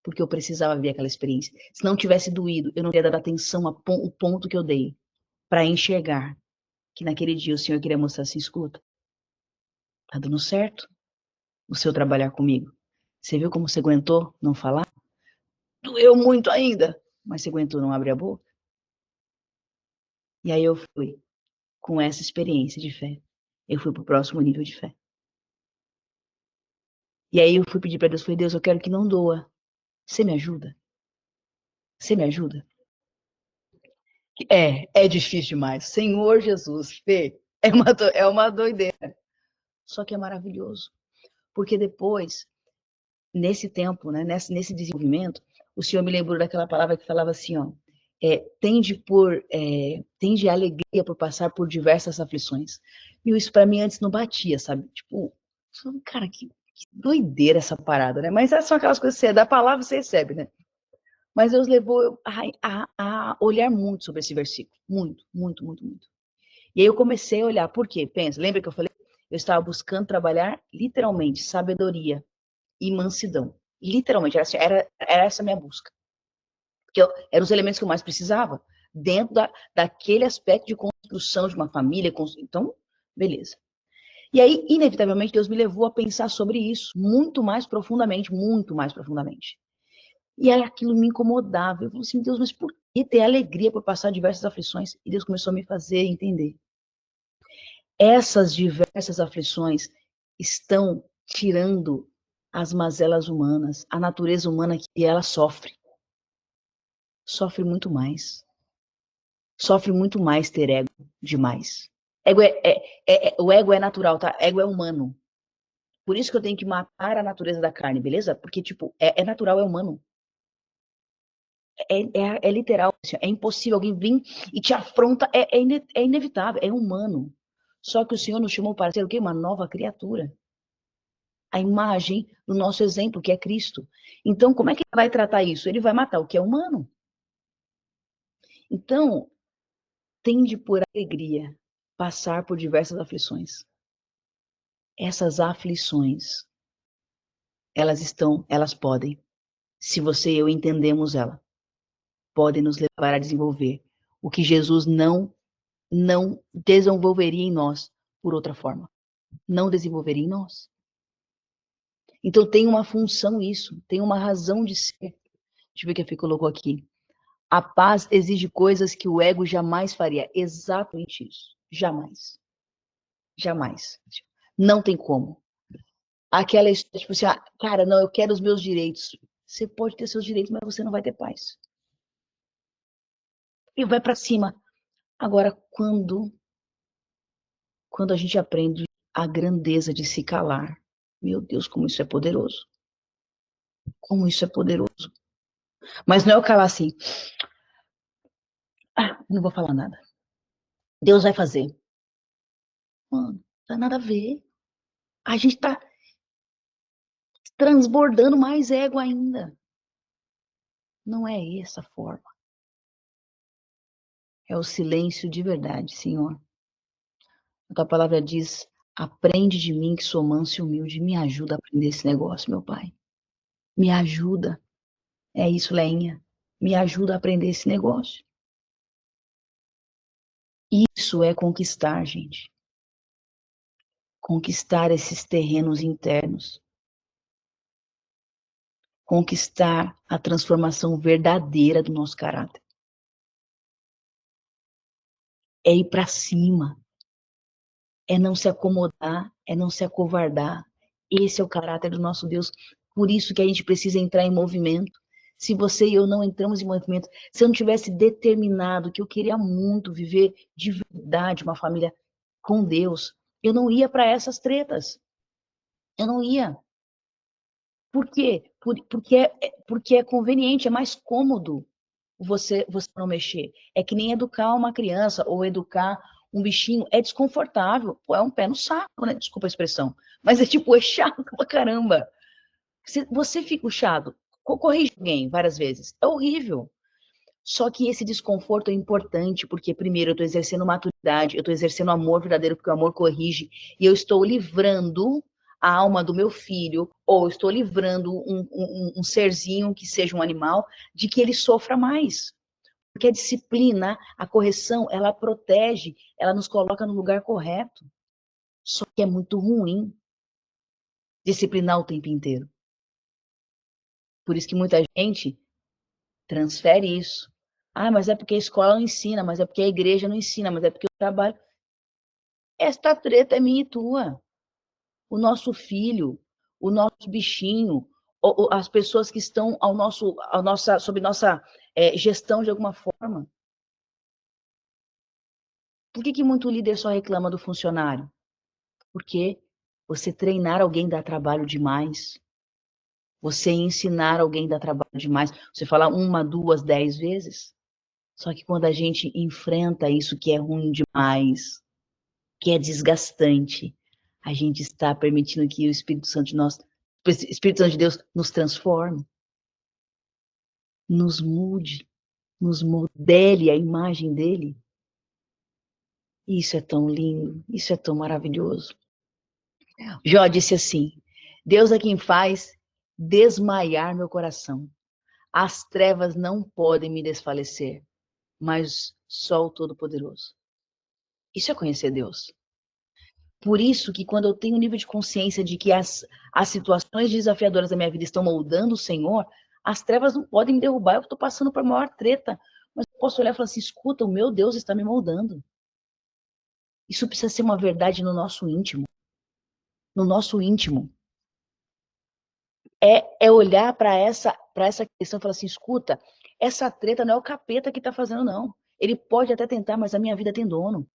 Porque eu precisava ver aquela experiência. Se não tivesse doído, eu não teria dado atenção ao ponto que eu dei para enxergar que naquele dia o Senhor queria mostrar assim, escuta, tá dando certo o seu trabalhar comigo. Você viu como você aguentou não falar? Doeu muito ainda, mas você aguentou não abrir a boca? E aí eu fui, com essa experiência de fé, eu fui pro próximo nível de fé. E aí eu fui pedir para Deus, falei, Deus, eu quero que não doa. Você me ajuda? Você me ajuda? É difícil demais. Senhor Jesus, Fê, é uma doideira. Só que é maravilhoso. Porque depois, nesse tempo, né, nesse desenvolvimento, o Senhor me lembrou daquela palavra que falava assim, ó, tende alegria por passar por diversas aflições. E isso para mim antes não batia, sabe? Tipo, cara, que doideira essa parada, né? Mas são aquelas coisas que você da palavra você recebe, né? Mas Deus levou a olhar muito sobre esse versículo. Muito, muito, muito, muito. E aí eu comecei a olhar, por quê? Pensa, lembra que eu falei? Eu estava buscando trabalhar literalmente sabedoria e mansidão. Literalmente, era essa a minha busca. Porque eram os elementos que eu mais precisava, dentro daquele aspecto de construção de uma família. Então, beleza. E aí, inevitavelmente, Deus me levou a pensar sobre isso muito mais profundamente, muito mais profundamente. E aí aquilo me incomodava. Eu falei assim, Deus, mas por que ter alegria por passar diversas aflições? E Deus começou a me fazer entender. Essas diversas aflições estão tirando as mazelas humanas, a natureza humana que ela sofre. Sofre muito mais. Sofre muito mais ter ego demais. O ego é natural, tá? Ego é humano. Por isso que eu tenho que matar a natureza da carne, beleza? Porque, tipo, é natural, é humano. É literal. Assim, é impossível alguém vir e te afronta. É inevitável, é humano. Só que o Senhor nos chamou para ser o quê? Uma nova criatura. A imagem do nosso exemplo, que é Cristo. Então, como é que ele vai tratar isso? Ele vai matar o que é humano. Então, tende por alegria passar por diversas aflições. Essas aflições, elas podem, se você e eu entendemos ela, podem nos levar a desenvolver o que Jesus não desenvolveria em nós por outra forma. Não desenvolveria em nós. Então tem uma função isso, tem uma razão de ser. Deixa eu ver o que a Fê colocou aqui. A paz exige coisas que o ego jamais faria. Exatamente isso. Jamais. Jamais. Não tem como. Aquela história, tipo assim, cara, não, eu quero os meus direitos. Você pode ter seus direitos, mas você não vai ter paz. E vai para cima. Agora, quando a gente aprende a grandeza de se calar, meu Deus, como isso é poderoso. Como isso é poderoso. Mas não é o calar assim. Não vou falar nada. Deus vai fazer. Mano, não tem nada a ver. A gente tá transbordando mais ego ainda. Não é essa forma. É o silêncio de verdade, Senhor. A tua palavra diz: aprende de mim que sou manso e humilde. Me ajuda a aprender esse negócio, meu Pai. Me ajuda. É isso, Leinha. Me ajuda a aprender esse negócio. Isso é conquistar, gente. Conquistar esses terrenos internos. Conquistar a transformação verdadeira do nosso caráter. É ir para cima. É não se acomodar, é não se acovardar. Esse é o caráter do nosso Deus. Por isso que a gente precisa entrar em movimento. Se você e eu não entramos em movimento, se eu não tivesse determinado que eu queria muito viver de verdade uma família com Deus, eu não ia para essas tretas. Eu não ia. Por quê? Porque é conveniente, é mais cômodo você não mexer. É que nem educar uma criança ou educar um bichinho. É desconfortável. Pô, é um pé no saco, né? Desculpa a expressão. Mas é tipo, é chato pra caramba. Você fica chato. Corrige alguém várias vezes. É horrível. Só que esse desconforto é importante, porque primeiro eu estou exercendo maturidade, eu estou exercendo amor verdadeiro, porque o amor corrige, e eu estou livrando a alma do meu filho, ou estou livrando um serzinho que seja um animal, de que ele sofra mais. Porque a disciplina, a correção, ela protege, ela nos coloca no lugar correto. Só que é muito ruim disciplinar o tempo inteiro. Por isso que muita gente transfere isso. Ah, mas é porque a escola não ensina, mas é porque a igreja não ensina, mas é porque o trabalho. Esta treta é minha e tua. O nosso filho, o nosso bichinho, as pessoas que estão sob nossa gestão de alguma forma. Por que muito líder só reclama do funcionário? Porque você treinar alguém dá trabalho demais. Você ensinar alguém dá trabalho demais. Você fala 1, 2, 10 vezes. Só que quando a gente enfrenta isso que é ruim demais, que é desgastante, a gente está permitindo que o Espírito Santo de Deus nos transforme, nos mude, nos modele a imagem dele. Isso é tão lindo, isso é tão maravilhoso. Jó disse assim: Deus é quem faz desmaiar meu coração. As trevas não podem me desfalecer, mas só o Todo-Poderoso. Isso é conhecer Deus. Por isso que quando eu tenho um nível de consciência de que as situações desafiadoras da minha vida estão moldando o Senhor, as trevas não podem me derrubar, eu estou passando por maior treta. Mas eu posso olhar e falar assim, escuta, o meu Deus está me moldando. Isso precisa ser uma verdade no nosso íntimo. No nosso íntimo. É olhar para essa questão e falar assim, escuta, essa treta não é o capeta que está fazendo, não. Ele pode até tentar, mas a minha vida tem dono.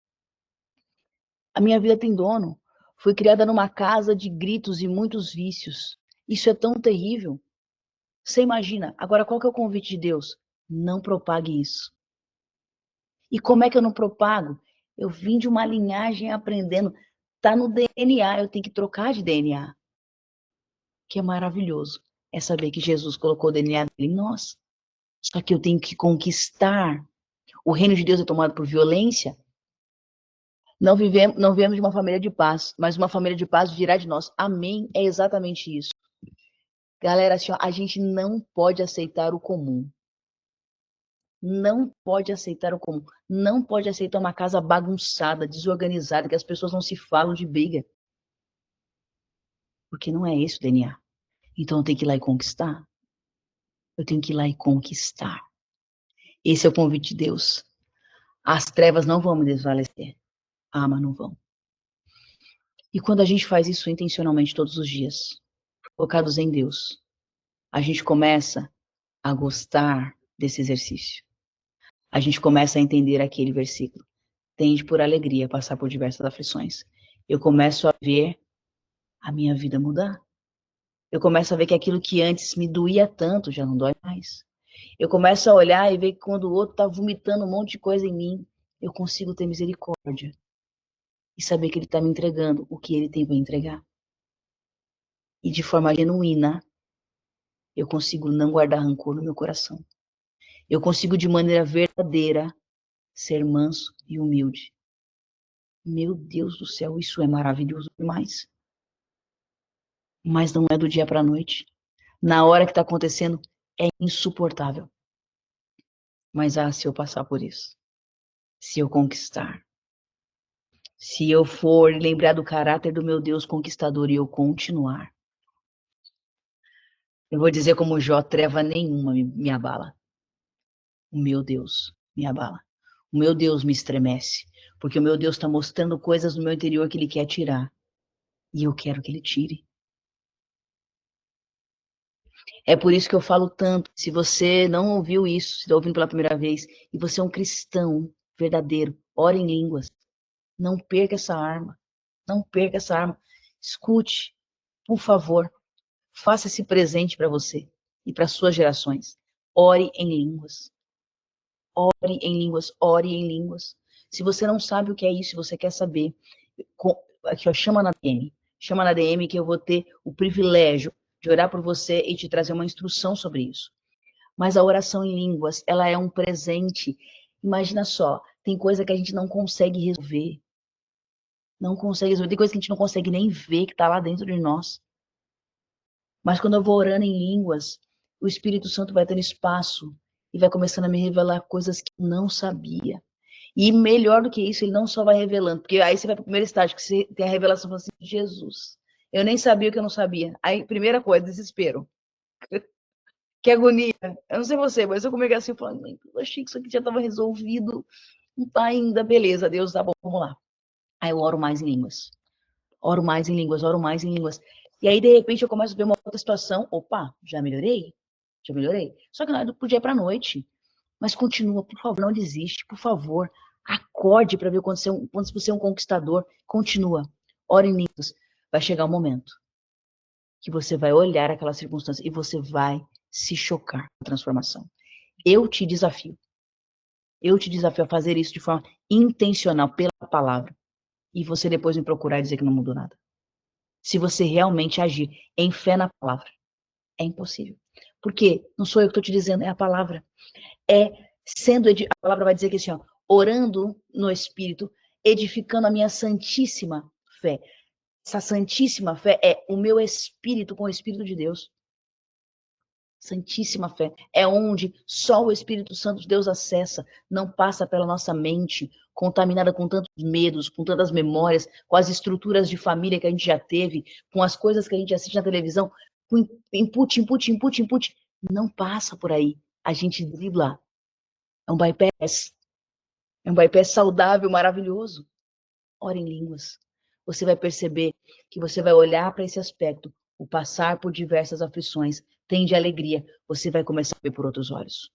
A minha vida tem dono. Fui criada numa casa de gritos e muitos vícios. Isso é tão terrível. Você imagina. Agora, qual que é o convite de Deus? Não propague isso. E como é que eu não propago? Eu vim de uma linhagem aprendendo. Tá no DNA, eu tenho que trocar de DNA. Que é maravilhoso. É saber que Jesus colocou o DNA dele em nós. Só que eu tenho que conquistar. O reino de Deus é tomado por violência. Não vivemos de uma família de paz, mas uma família de paz virá de nós. Amém? É exatamente isso. Galera, assim, ó, a gente não pode aceitar o comum. Não pode aceitar o comum. Não pode aceitar uma casa bagunçada, desorganizada, que as pessoas não se falam de briga. Porque não é esse o DNA. Então eu tenho que ir lá e conquistar. Eu tenho que ir lá e conquistar. Esse é o convite de Deus. As trevas não vão me desvalecer. Ah, mas não vão. E quando a gente faz isso intencionalmente todos os dias, focados em Deus, a gente começa a gostar desse exercício. A gente começa a entender aquele versículo. Tende por alegria passar por diversas aflições. Eu começo a ver a minha vida mudar. Eu começo a ver que aquilo que antes me doía tanto já não dói mais. Eu começo a olhar e ver que quando o outro está vomitando um monte de coisa em mim, eu consigo ter misericórdia e saber que ele está me entregando o que ele tem para entregar. E de forma genuína, eu consigo não guardar rancor no meu coração. Eu consigo, de maneira verdadeira, ser manso e humilde. Meu Deus do céu, isso é maravilhoso demais. Mas não é do dia para a noite. Na hora que está acontecendo, é insuportável. Mas se eu passar por isso, se eu conquistar, se eu for lembrar do caráter do meu Deus conquistador e eu continuar, eu vou dizer como Jó, treva nenhuma me abala. O meu Deus me abala. O meu Deus me estremece. Porque o meu Deus está mostrando coisas no meu interior que Ele quer tirar. E eu quero que Ele tire. É por isso que eu falo tanto. Se você não ouviu isso, se está ouvindo pela primeira vez, e você é um cristão verdadeiro, ore em línguas. Não perca essa arma. Não perca essa arma. Escute, por favor. Faça esse presente para você e para suas gerações. Ore em línguas. Ore em línguas, ore em línguas. Se você não sabe o que é isso, se você quer saber, aqui ó, chama na DM. Chama na DM que eu vou ter o privilégio de orar por você e te trazer uma instrução sobre isso. Mas a oração em línguas, ela é um presente. Imagina só, tem coisa que a gente não consegue resolver. Não consegue resolver. Tem coisa que a gente não consegue nem ver que está lá dentro de nós. Mas quando eu vou orando em línguas, o Espírito Santo vai tendo espaço e vai começando a me revelar coisas que eu não sabia. E melhor do que isso, ele não só vai revelando, porque aí você vai para o primeiro estágio, que você tem a revelação assim, Jesus, eu nem sabia o que eu não sabia. Aí, primeira coisa, desespero. Que agonia. Eu não sei você, mas eu comigo assim, falando, eu achei que isso aqui já estava resolvido, não tá ainda, beleza, Deus, tá bom, vamos lá. Aí eu oro mais em línguas. Oro mais em línguas, oro mais em línguas. E aí, de repente, eu começo a ver uma outra situação. Opa, já melhorei? Já melhorei? Só que não é do dia para a noite. Mas continua, por favor, não desiste, por favor. Acorde para ver quando você é um conquistador. Continua. Ore em línguas. Vai chegar um momento que você vai olhar aquela circunstância e você vai se chocar com a transformação. Eu te desafio. Eu te desafio a fazer isso de forma intencional, pela palavra. E você depois me procurar e dizer que não mudou nada. Se você realmente agir em fé na palavra. É impossível. Porque não sou eu que estou te dizendo, é a palavra. É sendo, a palavra vai dizer que assim, ó, orando no Espírito, edificando a minha santíssima fé. Essa santíssima fé é o meu espírito com o Espírito de Deus. Santíssima fé é onde só o Espírito Santo de Deus acessa, não passa pela nossa mente, contaminada com tantos medos, com tantas memórias, com as estruturas de família que a gente já teve, com as coisas que a gente assiste na televisão, com input, não passa por aí. A gente dribla. É um bypass. É um bypass saudável, maravilhoso. Ora em línguas. Você vai perceber que você vai olhar para esse aspecto, o passar por diversas aflições, tem de alegria, você vai começar a ver por outros olhos.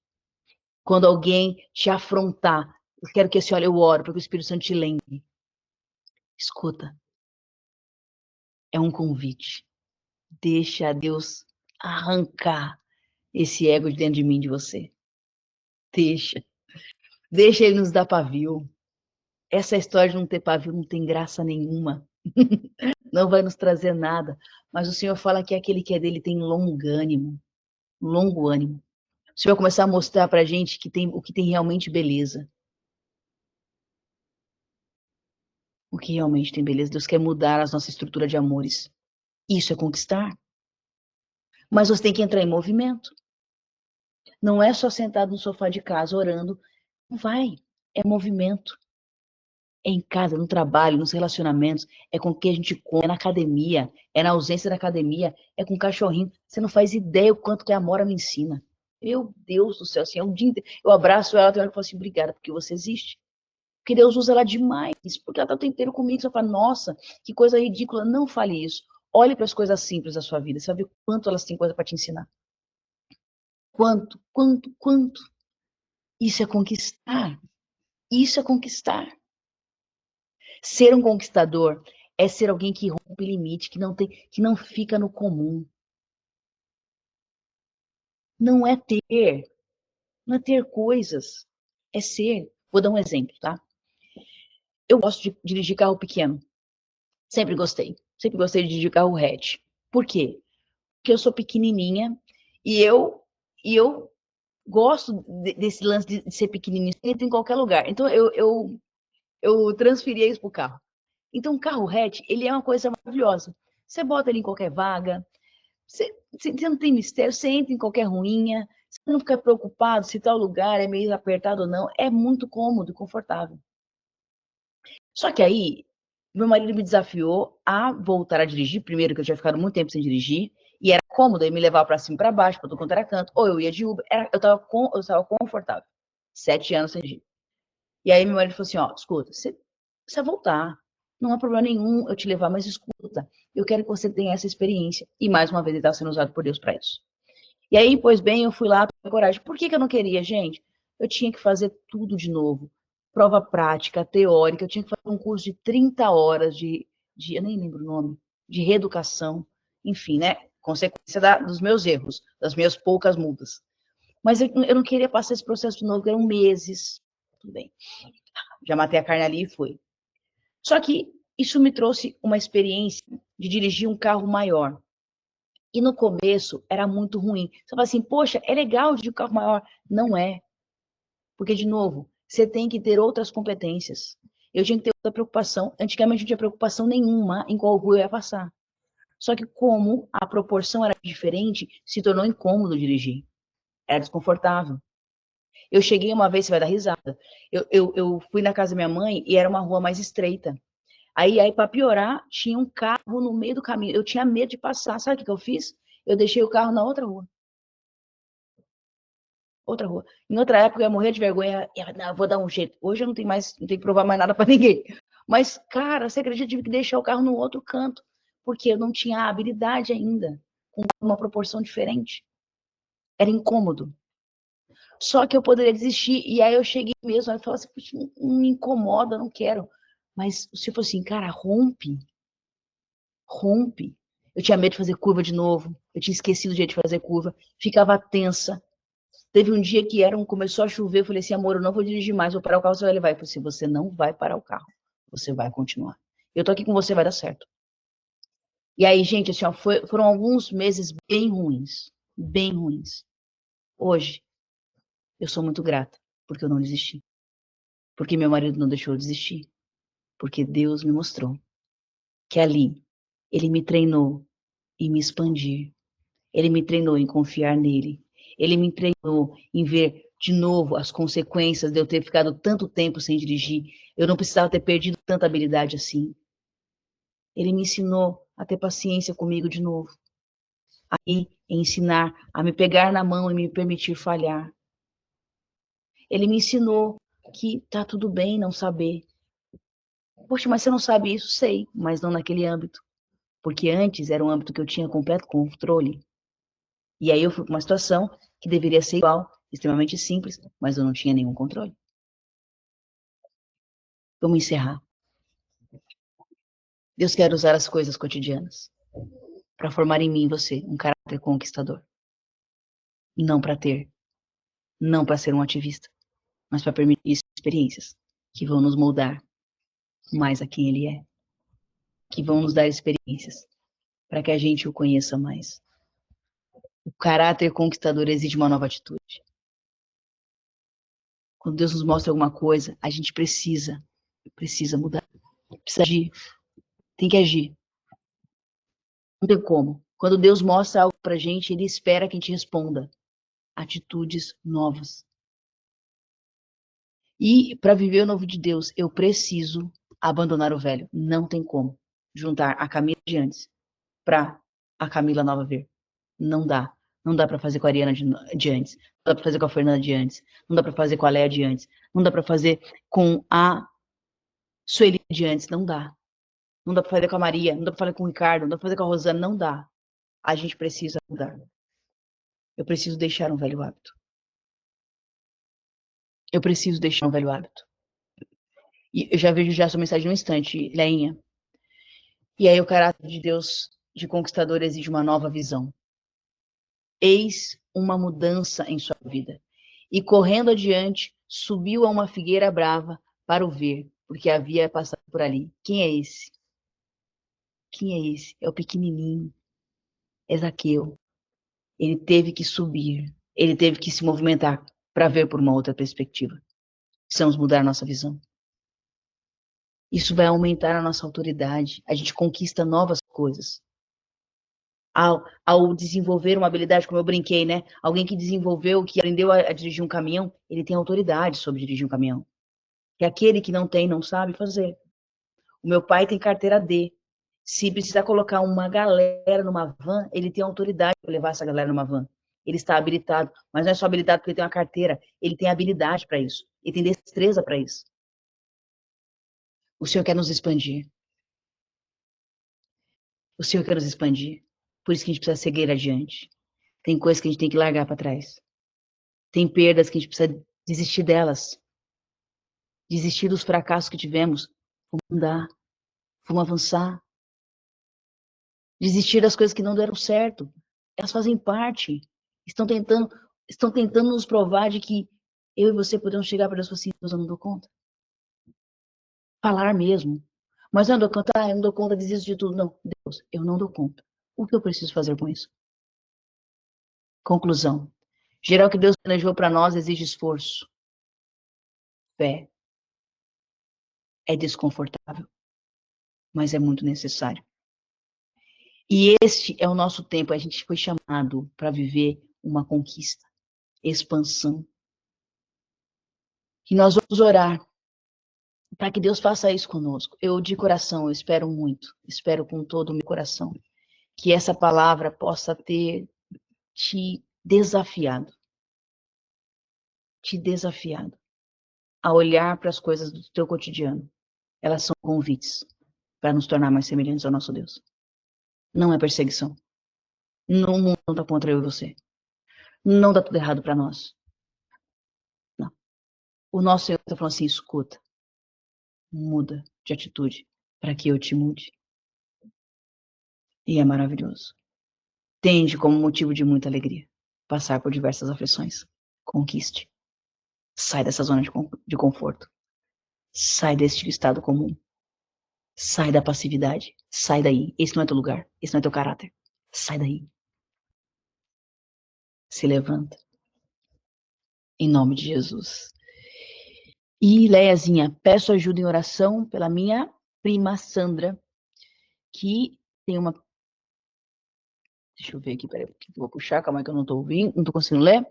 Quando alguém te afrontar, eu quero que esse olho eu oro, para que o Espírito Santo te lembre. Escuta, é um convite. Deixa Deus arrancar esse ego de dentro de mim, de você. Deixa. Deixa ele nos dar pavio. Essa história de não ter pavio não tem graça nenhuma. Não vai nos trazer nada. Mas o Senhor fala que aquele que é dele tem longo ânimo. O Senhor vai começar a mostrar pra gente que tem, o que tem realmente beleza. O que realmente tem beleza. Deus quer mudar a nossa estrutura de amores. Isso é conquistar. Mas você tem que entrar em movimento. Não é só sentado no sofá de casa orando. Não vai. É movimento. É em casa, no trabalho, nos relacionamentos, é com o que a gente come, é na academia, é na ausência da academia, é com o cachorrinho. Você não faz ideia o quanto que a Amora me ensina. Meu Deus do céu, assim, é um dia inteiro. Eu abraço ela, tem hora que eu falo assim, obrigada, porque você existe. Porque Deus usa ela demais, porque ela está o tempo inteiro comigo. Você fala, nossa, que coisa ridícula. Não fale isso. Olhe para as coisas simples da sua vida, você vai ver quanto elas têm coisa para te ensinar. Quanto. Isso é conquistar. Isso é conquistar. Ser um conquistador é ser alguém que rompe limite, que não fica no comum. Não é ter, não é ter coisas, é ser. Vou dar um exemplo, tá? Eu gosto de dirigir carro pequeno. Sempre gostei. Sempre gostei de dirigir carro hatch. Por quê? Porque eu sou pequenininha e eu gosto desse lance de ser pequenininho. Você entra em qualquer lugar. Então eu transferia isso pro carro. Então o carro hatch, ele é uma coisa maravilhosa. Você bota ele em qualquer vaga. Você não tem mistério, você entra em qualquer ruinha, Você não fica preocupado se tal lugar é meio apertado ou não. É muito cômodo e confortável. Só que aí, meu marido me desafiou a voltar a dirigir. Primeiro, que eu tinha ficado muito tempo sem dirigir. E era cômodo, ele me levava para cima e para baixo, para todo quanto era canto. Ou eu ia de Uber. Eu estava confortável. 7 anos sem dirigir. E aí meu marido falou assim, ó, escuta, você precisa voltar. Não há problema nenhum eu te levar, mas escuta, eu quero que você tenha essa experiência. E mais uma vez ele estava sendo usado por Deus para isso. E aí, pois bem, eu fui lá, tomei coragem. Por que eu não queria, gente? Eu tinha que fazer tudo de novo. Prova prática, teórica, eu tinha que fazer um curso de 30 horas eu nem lembro o nome, de reeducação, enfim, né? Consequência dos meus erros, das minhas poucas multas. Mas eu não queria passar esse processo de novo, eram meses. Tudo bem. Já matei a carne ali e fui. Só que isso me trouxe uma experiência de dirigir um carro maior. E no começo era muito ruim. Você fala assim, poxa, é legal dirigir um carro maior. Não é. Porque, de novo, você tem que ter outras competências. Eu tinha que ter outra preocupação. Antigamente não tinha preocupação nenhuma em qual rua eu ia passar. Só que como a proporção era diferente, se tornou incômodo dirigir. Era desconfortável. Eu cheguei uma vez, você vai dar risada. Eu fui na casa da minha mãe e era uma rua mais estreita. Aí para piorar, tinha um carro no meio do caminho. Eu tinha medo de passar. Sabe o que eu fiz? Eu deixei o carro na outra rua. Outra rua. Em outra época eu ia morrer de vergonha. Eu vou dar um jeito. Hoje eu não tenho mais, não tenho que provar mais nada para ninguém. Mas, cara, você acredita que eu tive que deixar o carro no outro canto? Porque eu não tinha habilidade ainda, com uma proporção diferente. Era incômodo. Só que eu poderia desistir. E aí eu cheguei mesmo, aí eu falei assim, não me incomoda, não quero. Mas se fosse assim, cara, rompe. Eu tinha medo de fazer curva de novo. Eu tinha esquecido o jeito de fazer curva. Ficava tensa. Teve um dia que começou a chover. Eu falei assim, amor, eu não vou dirigir mais. Vou parar o carro, você vai levar. Eu falei assim, você não vai parar o carro. Você vai continuar. Eu tô aqui com você, vai dar certo. E aí, gente, assim, ó, foram alguns meses bem ruins. Bem ruins. Hoje, eu sou muito grata porque eu não desisti. Porque meu marido não deixou eu desistir. Porque Deus me mostrou que ali ele me treinou em me expandir. Ele me treinou em confiar nele. Ele me treinou em ver de novo as consequências de eu ter ficado tanto tempo sem dirigir. Eu não precisava ter perdido tanta habilidade assim. Ele me ensinou a ter paciência comigo de novo. A ensinar a me pegar na mão e me permitir falhar. Ele me ensinou que tá tudo bem não saber. Poxa, mas você não sabe isso? Sei, mas não naquele âmbito. Porque antes era um âmbito que eu tinha completo controle. E aí eu fui para uma situação que deveria ser igual, extremamente simples, mas eu não tinha nenhum controle. Vamos encerrar. Deus quer usar as coisas cotidianas para formar em mim e você um caráter conquistador. Não para ter, não para ser um ativista, mas para permitir experiências que vão nos moldar mais a quem Ele é, que vão nos dar experiências para que a gente o conheça mais. O caráter conquistador exige uma nova atitude. Quando Deus nos mostra alguma coisa, a gente precisa mudar, precisa agir, tem que agir. Não tem como. Quando Deus mostra algo pra gente, Ele espera que a gente responda. Atitudes novas. E para viver o novo de Deus, eu preciso abandonar o velho. Não tem como juntar a Camila de antes para a Camila nova vir. Não dá. Não dá para fazer com a Ariana de antes. Não dá para fazer com a Fernanda de antes. Não dá para fazer com a Léa de antes. Não dá para fazer com a Sueli de antes. Não dá. Não dá para fazer com a Maria. Não dá para fazer com o Ricardo. Não dá para fazer com a Rosana. Não dá. A gente precisa mudar. Eu preciso deixar um velho hábito. Eu preciso deixar um velho hábito. E eu já vejo já sua mensagem no instante, Leinha. E aí o caráter de Deus de conquistador exige uma nova visão. Eis uma mudança em sua vida. E correndo adiante, subiu a uma figueira brava para o ver, porque havia passado por ali. Quem é esse? Quem é esse? É o pequenininho. É Zaqueu. Ele teve que subir. Ele teve que se movimentar para ver por uma outra perspectiva. Precisamos mudar a nossa visão. Isso vai aumentar a nossa autoridade. A gente conquista novas coisas. ao desenvolver uma habilidade, como eu brinquei, né? Alguém que desenvolveu, que aprendeu a dirigir um caminhão, ele tem autoridade sobre dirigir um caminhão. Que aquele que não tem, não sabe fazer. O meu pai tem carteira D. Se precisar colocar uma galera numa van, ele tem autoridade para levar essa galera numa van. Ele está habilitado, mas não é só habilitado porque ele tem uma carteira, ele tem habilidade para isso, ele tem destreza para isso. O Senhor quer nos expandir. O Senhor quer nos expandir. Por isso que a gente precisa seguir adiante. Tem coisas que a gente tem que largar para trás. Tem perdas que a gente precisa desistir delas. Desistir dos fracassos que tivemos. Vamos mudar. Vamos avançar. Desistir das coisas que não deram certo. Elas fazem parte. Estão tentando nos provar de que eu e você podemos chegar para Deus e falar assim, Deus, eu não dou conta. Falar mesmo. Mas eu não dou conta, eu não dou conta, desisto de tudo. Não, Deus, eu não dou conta. O que eu preciso fazer com isso? Conclusão. Gerar o que Deus planejou para nós exige esforço. Fé. É desconfortável, mas é muito necessário. E este é o nosso tempo. A gente foi chamado para viver uma conquista, expansão. E nós vamos orar para que Deus faça isso conosco. Eu, de coração, eu espero muito, espero com todo o meu coração, que essa palavra possa ter te desafiado a olhar para as coisas do teu cotidiano. Elas são convites para nos tornar mais semelhantes ao nosso Deus. Não é perseguição. No mundo não está contra eu e você. Não dá tudo errado para nós. Não. O nosso Senhor está falando assim, escuta, muda de atitude para que eu te mude. E é maravilhoso. Tende como motivo de muita alegria passar por diversas aflições. Conquiste. Sai dessa zona de conforto. Sai deste estado comum. Sai da passividade. Sai daí. Esse não é teu lugar. Esse não é teu caráter. Sai daí. Se levanta. Em nome de Jesus. E, Leiazinha, peço ajuda em oração pela minha prima Sandra, que tem uma... Deixa eu ver aqui, peraí, vou puxar, calma aí que eu não tô ouvindo, não tô conseguindo ler.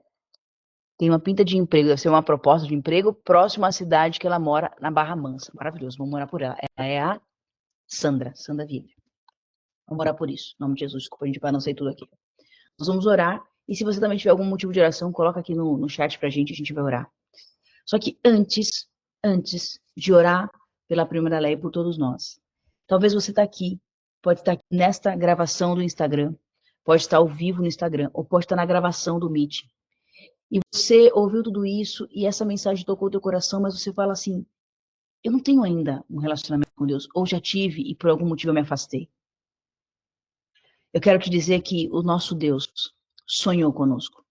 Tem uma pinta de emprego, deve ser uma proposta de emprego próximo à cidade que ela mora, na Barra Mansa. Maravilhoso, vamos morar por ela. Ela é a Sandra Vieira. Vamos orar por isso, em nome de Jesus. Desculpa, a gente vai não sei tudo aqui. Nós vamos orar, e se você também tiver algum motivo de oração, coloca aqui no chat pra gente, a gente vai orar. Só que antes de orar pela primeira lei por todos nós, talvez você está aqui, pode estar aqui nesta gravação do Instagram, pode estar ao vivo no Instagram, ou pode estar na gravação do Meet. E você ouviu tudo isso, e essa mensagem tocou o teu coração, mas você fala assim, eu não tenho ainda um relacionamento com Deus, ou já tive e por algum motivo eu me afastei. Eu quero te dizer que o nosso Deus sonhou conosco.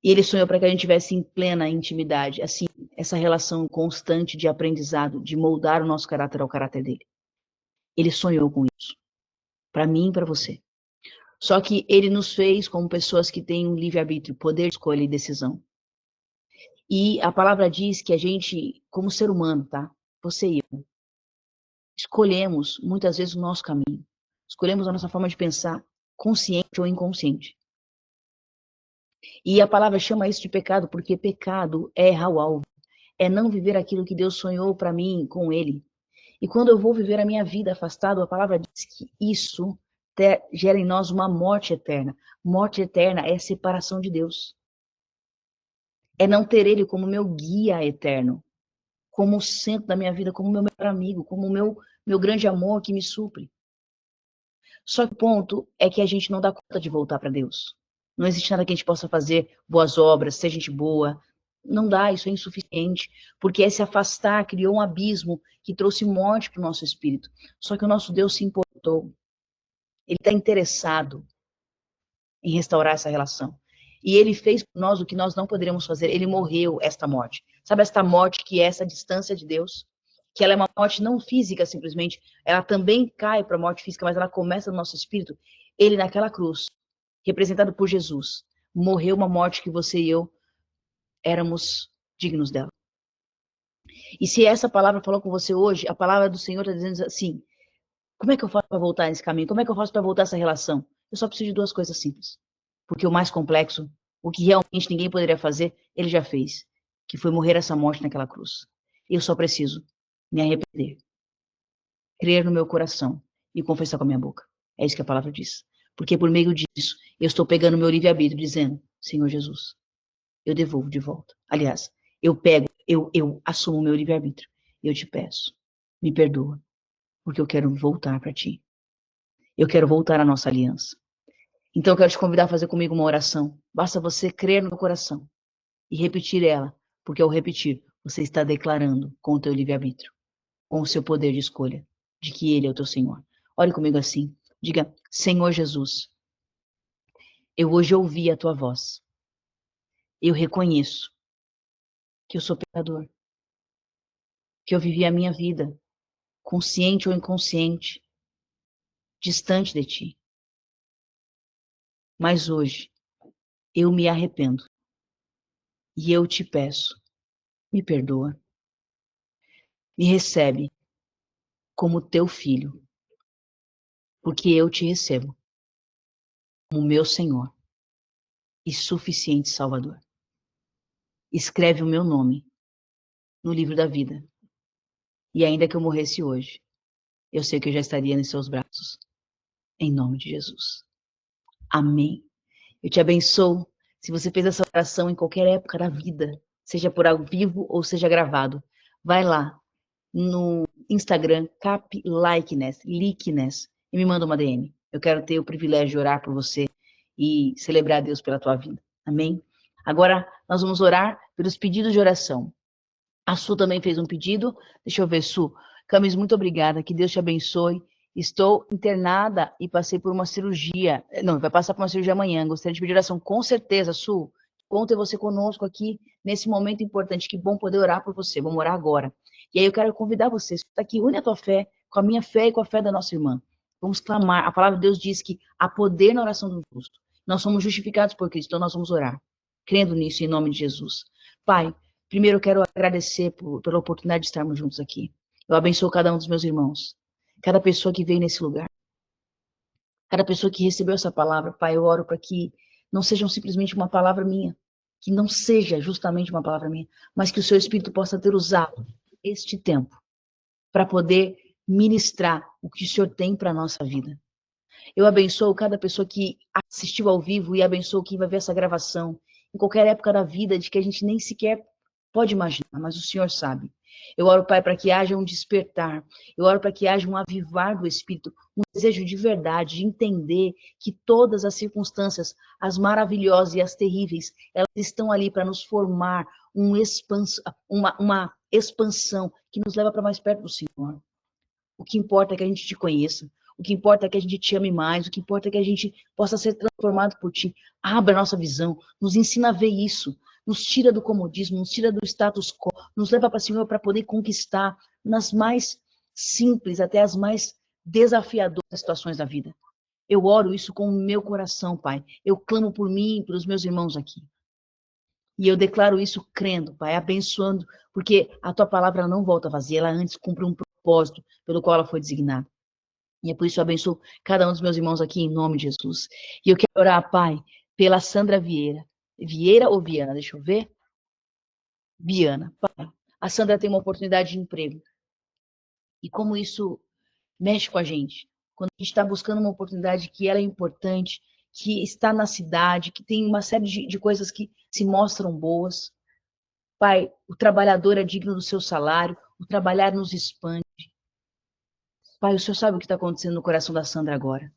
E ele sonhou para que a gente tivesse em plena intimidade, assim, essa relação constante de aprendizado, de moldar o nosso caráter ao caráter dele. Ele sonhou com isso. Para mim e para você. Só que ele nos fez como pessoas que têm um livre-arbítrio, poder de escolha e decisão. E a palavra diz que a gente, como ser humano, tá? Você e eu, escolhemos muitas vezes o nosso caminho. Escolhemos a nossa forma de pensar, consciente ou inconsciente. E a palavra chama isso de pecado, porque pecado é errar o alvo. É não viver aquilo que Deus sonhou para mim com ele. E quando eu vou viver a minha vida afastado, a palavra diz que isso gera em nós uma morte eterna. Morte eterna é separação de Deus. É não ter ele como meu guia eterno, como o centro da minha vida, como meu melhor amigo, como o meu grande amor que me supre. Só que o ponto é que a gente não dá conta de voltar para Deus. Não existe nada que a gente possa fazer, boas obras, ser gente boa. Não dá, isso é insuficiente, porque esse afastar criou um abismo que trouxe morte para o nosso espírito. Só que o nosso Deus se importou. Ele está interessado em restaurar essa relação. E ele fez por nós o que nós não poderíamos fazer. Ele morreu esta morte. Sabe esta morte que é essa distância de Deus? Que ela é uma morte não física, simplesmente. Ela também cai para a morte física, mas ela começa no nosso espírito. Ele naquela cruz, representado por Jesus, morreu uma morte que você e eu éramos dignos dela. E se essa palavra falou com você hoje, a palavra do Senhor está dizendo assim, Como é que eu faço para voltar nesse caminho? Como é que eu faço para voltar essa relação? Eu só preciso de 2 coisas simples. Porque o mais complexo, o que realmente ninguém poderia fazer, ele já fez, que foi morrer essa morte naquela cruz. Eu só preciso me arrepender, crer no meu coração e confessar com a minha boca. É isso que a palavra diz. Porque por meio disso, eu estou pegando meu livre-arbítrio dizendo, Senhor Jesus, eu devolvo de volta. Aliás, eu assumo o meu livre-arbítrio. Eu te peço, me perdoa, porque eu quero voltar para ti. Eu quero voltar à nossa aliança. Então eu quero te convidar a fazer comigo uma oração. Basta você crer no coração e repetir ela, porque ao repetir, você está declarando com o teu livre-arbítrio, com o seu poder de escolha, de que Ele é o teu Senhor. Ore comigo assim. Diga, Senhor Jesus, eu hoje ouvi a tua voz. Eu reconheço que eu sou pecador, que eu vivi a minha vida, consciente ou inconsciente, distante de ti. Mas hoje, eu me arrependo e eu te peço, me perdoa, me recebe como teu filho, porque eu te recebo como meu Senhor e suficiente Salvador. Escreve o meu nome no livro da vida. E ainda que eu morresse hoje, eu sei que eu já estaria nos seus braços. Em nome de Jesus. Amém. Eu te abençoo. Se você fez essa oração em qualquer época da vida, seja por ao vivo ou seja gravado, vai lá no Instagram, Likeness, e me manda uma DM. Eu quero ter o privilégio de orar por você e celebrar a Deus pela tua vida. Amém? Agora, nós vamos orar pelos pedidos de oração. A Su também fez um pedido. Deixa eu ver, Su. Camis, muito obrigada. Que Deus te abençoe. Estou internada e passei por uma cirurgia. Não, vai passar por uma cirurgia amanhã. Gostaria de pedir oração. Com certeza, Su. Bom ter você conosco aqui nesse momento importante. Que bom poder orar por você. Vamos orar agora. E aí eu quero convidar você. Você está aqui, une a tua fé com a minha fé e com a fé da nossa irmã. Vamos clamar. A palavra de Deus diz que há poder na oração do justo. Nós somos justificados por Cristo, então nós vamos orar. Crendo nisso, em nome de Jesus. Pai, primeiro eu quero agradecer pela oportunidade de estarmos juntos aqui. Eu abençoo cada um dos meus irmãos, cada pessoa que veio nesse lugar, cada pessoa que recebeu essa palavra. Pai, eu oro para que não seja simplesmente uma palavra minha, que não seja justamente uma palavra minha, mas que o seu Espírito possa ter usado este tempo para poder ministrar o que o Senhor tem para a nossa vida. Eu abençoo cada pessoa que assistiu ao vivo e abençoo quem vai ver essa gravação, em qualquer época da vida, de que a gente nem sequer pode imaginar, mas o Senhor sabe. Eu oro, Pai, para que haja um despertar. Eu oro para que haja um avivar do Espírito, um desejo de verdade, de entender que todas as circunstâncias, as maravilhosas e as terríveis, elas estão ali para nos formar uma expansão que nos leva para mais perto do Senhor. O que importa é que a gente te conheça. O que importa é que a gente te ame mais. O que importa é que a gente possa ser transformado por ti. Abra a nossa visão. Nos ensina a ver isso. Nos tira do comodismo, nos tira do status quo. Nos leva para o Senhor para poder conquistar nas mais simples, até as mais desafiadoras situações da vida. Eu oro isso com o meu coração, Pai. Eu clamo por mim e pelos meus irmãos aqui. E eu declaro isso crendo, Pai, abençoando, porque a tua palavra não volta vazia, ela antes cumpre um propósito pelo qual ela foi designada. E é por isso eu abençoo cada um dos meus irmãos aqui em nome de Jesus. E eu quero orar, Pai, pela Sandra Vieira. Vieira ou Viana? Deixa eu ver. Viana. Pai, a Sandra tem uma oportunidade de emprego. E como isso mexe com a gente. Quando a gente está buscando uma oportunidade que ela é importante, que está na cidade, que tem uma série de coisas que se mostram boas. Pai, o trabalhador é digno do seu salário, o trabalhar nos expande. Pai, o Senhor sabe o que está acontecendo no coração da Sandra agora.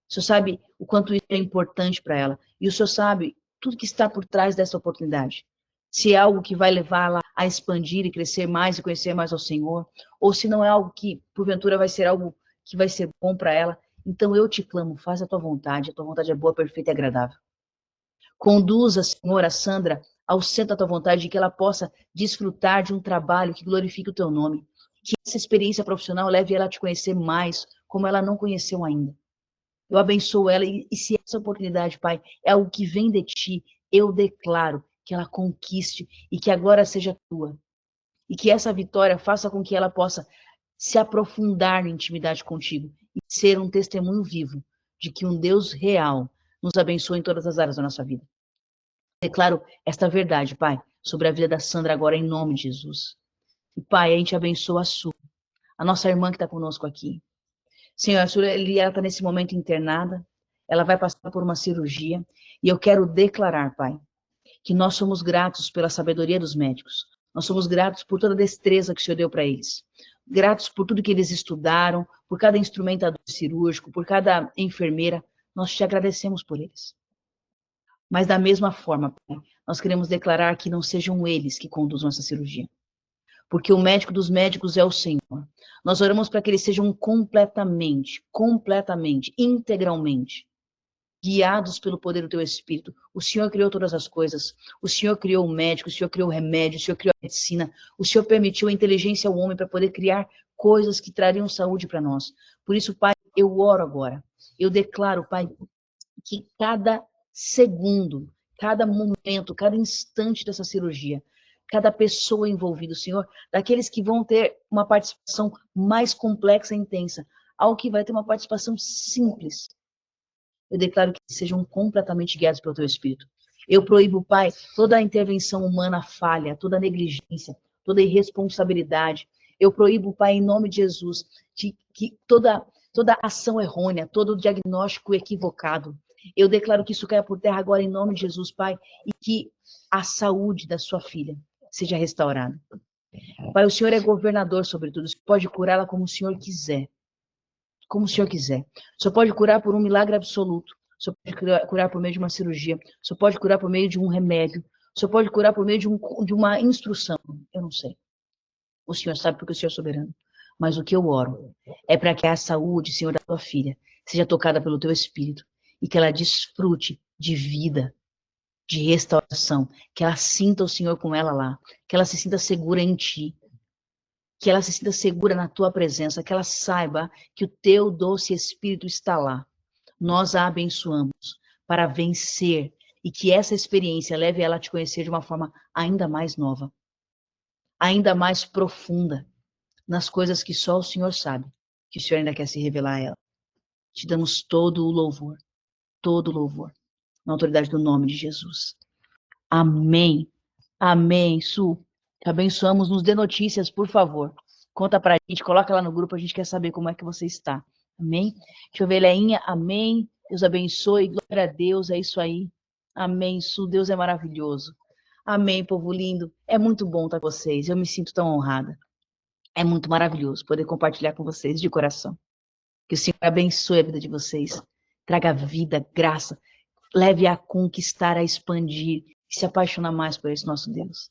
O Senhor sabe o quanto isso é importante para ela. E o Senhor sabe tudo que está por trás dessa oportunidade. Se é algo que vai levá-la a expandir e crescer mais e conhecer mais ao Senhor, ou se não é algo que, porventura, vai ser algo que vai ser bom para ela. Então eu te clamo, faz a tua vontade é boa, perfeita e agradável. Conduza, Senhor, a Sandra ao centro da tua vontade, de que ela possa desfrutar de um trabalho que glorifique o teu nome. Que essa experiência profissional leve ela a te conhecer mais, como ela não conheceu ainda. Eu abençoo ela e se essa oportunidade, Pai, é algo que vem de ti, eu declaro que ela conquiste e que a glória seja tua. E que essa vitória faça com que ela possa se aprofundar na intimidade contigo e ser um testemunho vivo de que um Deus real nos abençoa em todas as áreas da nossa vida. Declaro esta verdade, Pai, sobre a vida da Sandra agora, em nome de Jesus. E, Pai, a gente abençoa a Su, a nossa irmã que está conosco aqui. Senhor, a Su, ela está nesse momento internada, ela vai passar por uma cirurgia, e eu quero declarar, Pai, que nós somos gratos pela sabedoria dos médicos. Nós somos gratos por toda a destreza que o Senhor deu para eles. Gratos por tudo que eles estudaram, por cada instrumentador cirúrgico, por cada enfermeira. Nós te agradecemos por eles. Mas da mesma forma, Pai, nós queremos declarar que não sejam eles que conduzam essa cirurgia. Porque o médico dos médicos é o Senhor. Nós oramos para que eles sejam completamente, integralmente guiados pelo poder do teu Espírito. O Senhor criou todas as coisas. O Senhor criou o médico, o Senhor criou o remédio, o Senhor criou a medicina. O Senhor permitiu a inteligência ao homem para poder criar coisas que trariam saúde para nós. Por isso, Pai, eu oro agora. Eu declaro, Pai, que cada segundo, cada momento, cada instante dessa cirurgia, cada pessoa envolvida, Senhor, daqueles que vão ter uma participação mais complexa e intensa, ao que vai ter uma participação simples, eu declaro que sejam completamente guiados pelo teu Espírito. Eu proíbo, Pai, toda a intervenção humana falha, toda a negligência, toda a irresponsabilidade. Eu proíbo, Pai, em nome de Jesus, que toda ação errônea, todo diagnóstico equivocado. Eu declaro que isso caia por terra agora em nome de Jesus, Pai, e que a saúde da sua filha seja restaurada. Pai, o Senhor é governador sobre tudo. Você pode curá-la como o Senhor quiser. Como o Senhor quiser. O Senhor pode curar por um milagre absoluto. O Senhor pode curar por meio de uma cirurgia. O Senhor pode curar por meio de um remédio. O Senhor pode curar por meio de uma instrução. Eu não sei. O Senhor sabe porque o Senhor é soberano. Mas o que eu oro é para que a saúde, Senhor, da tua filha seja tocada pelo teu Espírito e que ela desfrute de vida, de restauração, que ela sinta o Senhor com ela lá, que ela se sinta segura em ti, que ela se sinta segura na tua presença, que ela saiba que o teu doce Espírito está lá. Nós a abençoamos para vencer e que essa experiência leve ela a te conhecer de uma forma ainda mais nova, ainda mais profunda, nas coisas que só o Senhor sabe, que o Senhor ainda quer se revelar a ela. Te damos todo o louvor, na autoridade do nome de Jesus. Amém. Amém. Su, te abençoamos, nos dê notícias, por favor. Conta pra gente, coloca lá no grupo, a gente quer saber como é que você está. Amém? Deixa eu ver, Leinha, amém. Deus abençoe, glória a Deus, é isso aí. Amém, Su, Deus é maravilhoso. Amém, povo lindo. É muito bom estar com vocês, eu me sinto tão honrada. É muito maravilhoso poder compartilhar com vocês de coração. Que o Senhor abençoe a vida de vocês, traga vida, graça, leve a conquistar, a expandir, e se apaixonar mais por esse nosso Deus.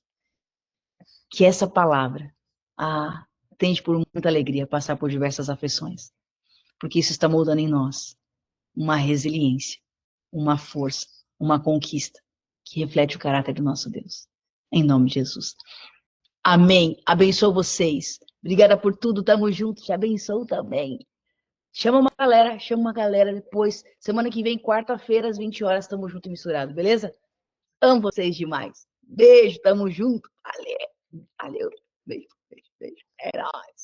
Que essa palavra tende por muita alegria passar por diversas aflições, porque isso está moldando em nós uma resiliência, uma força, uma conquista que reflete o caráter do nosso Deus. Em nome de Jesus. Amém. Abençoo vocês. Obrigada por tudo. Tamo junto. Te abençoo também. Chama uma galera depois. Semana que vem, quarta-feira, às 20 horas, tamo junto e misturado, beleza? Amo vocês demais. Beijo, tamo junto. Valeu. Beijo. É nóis.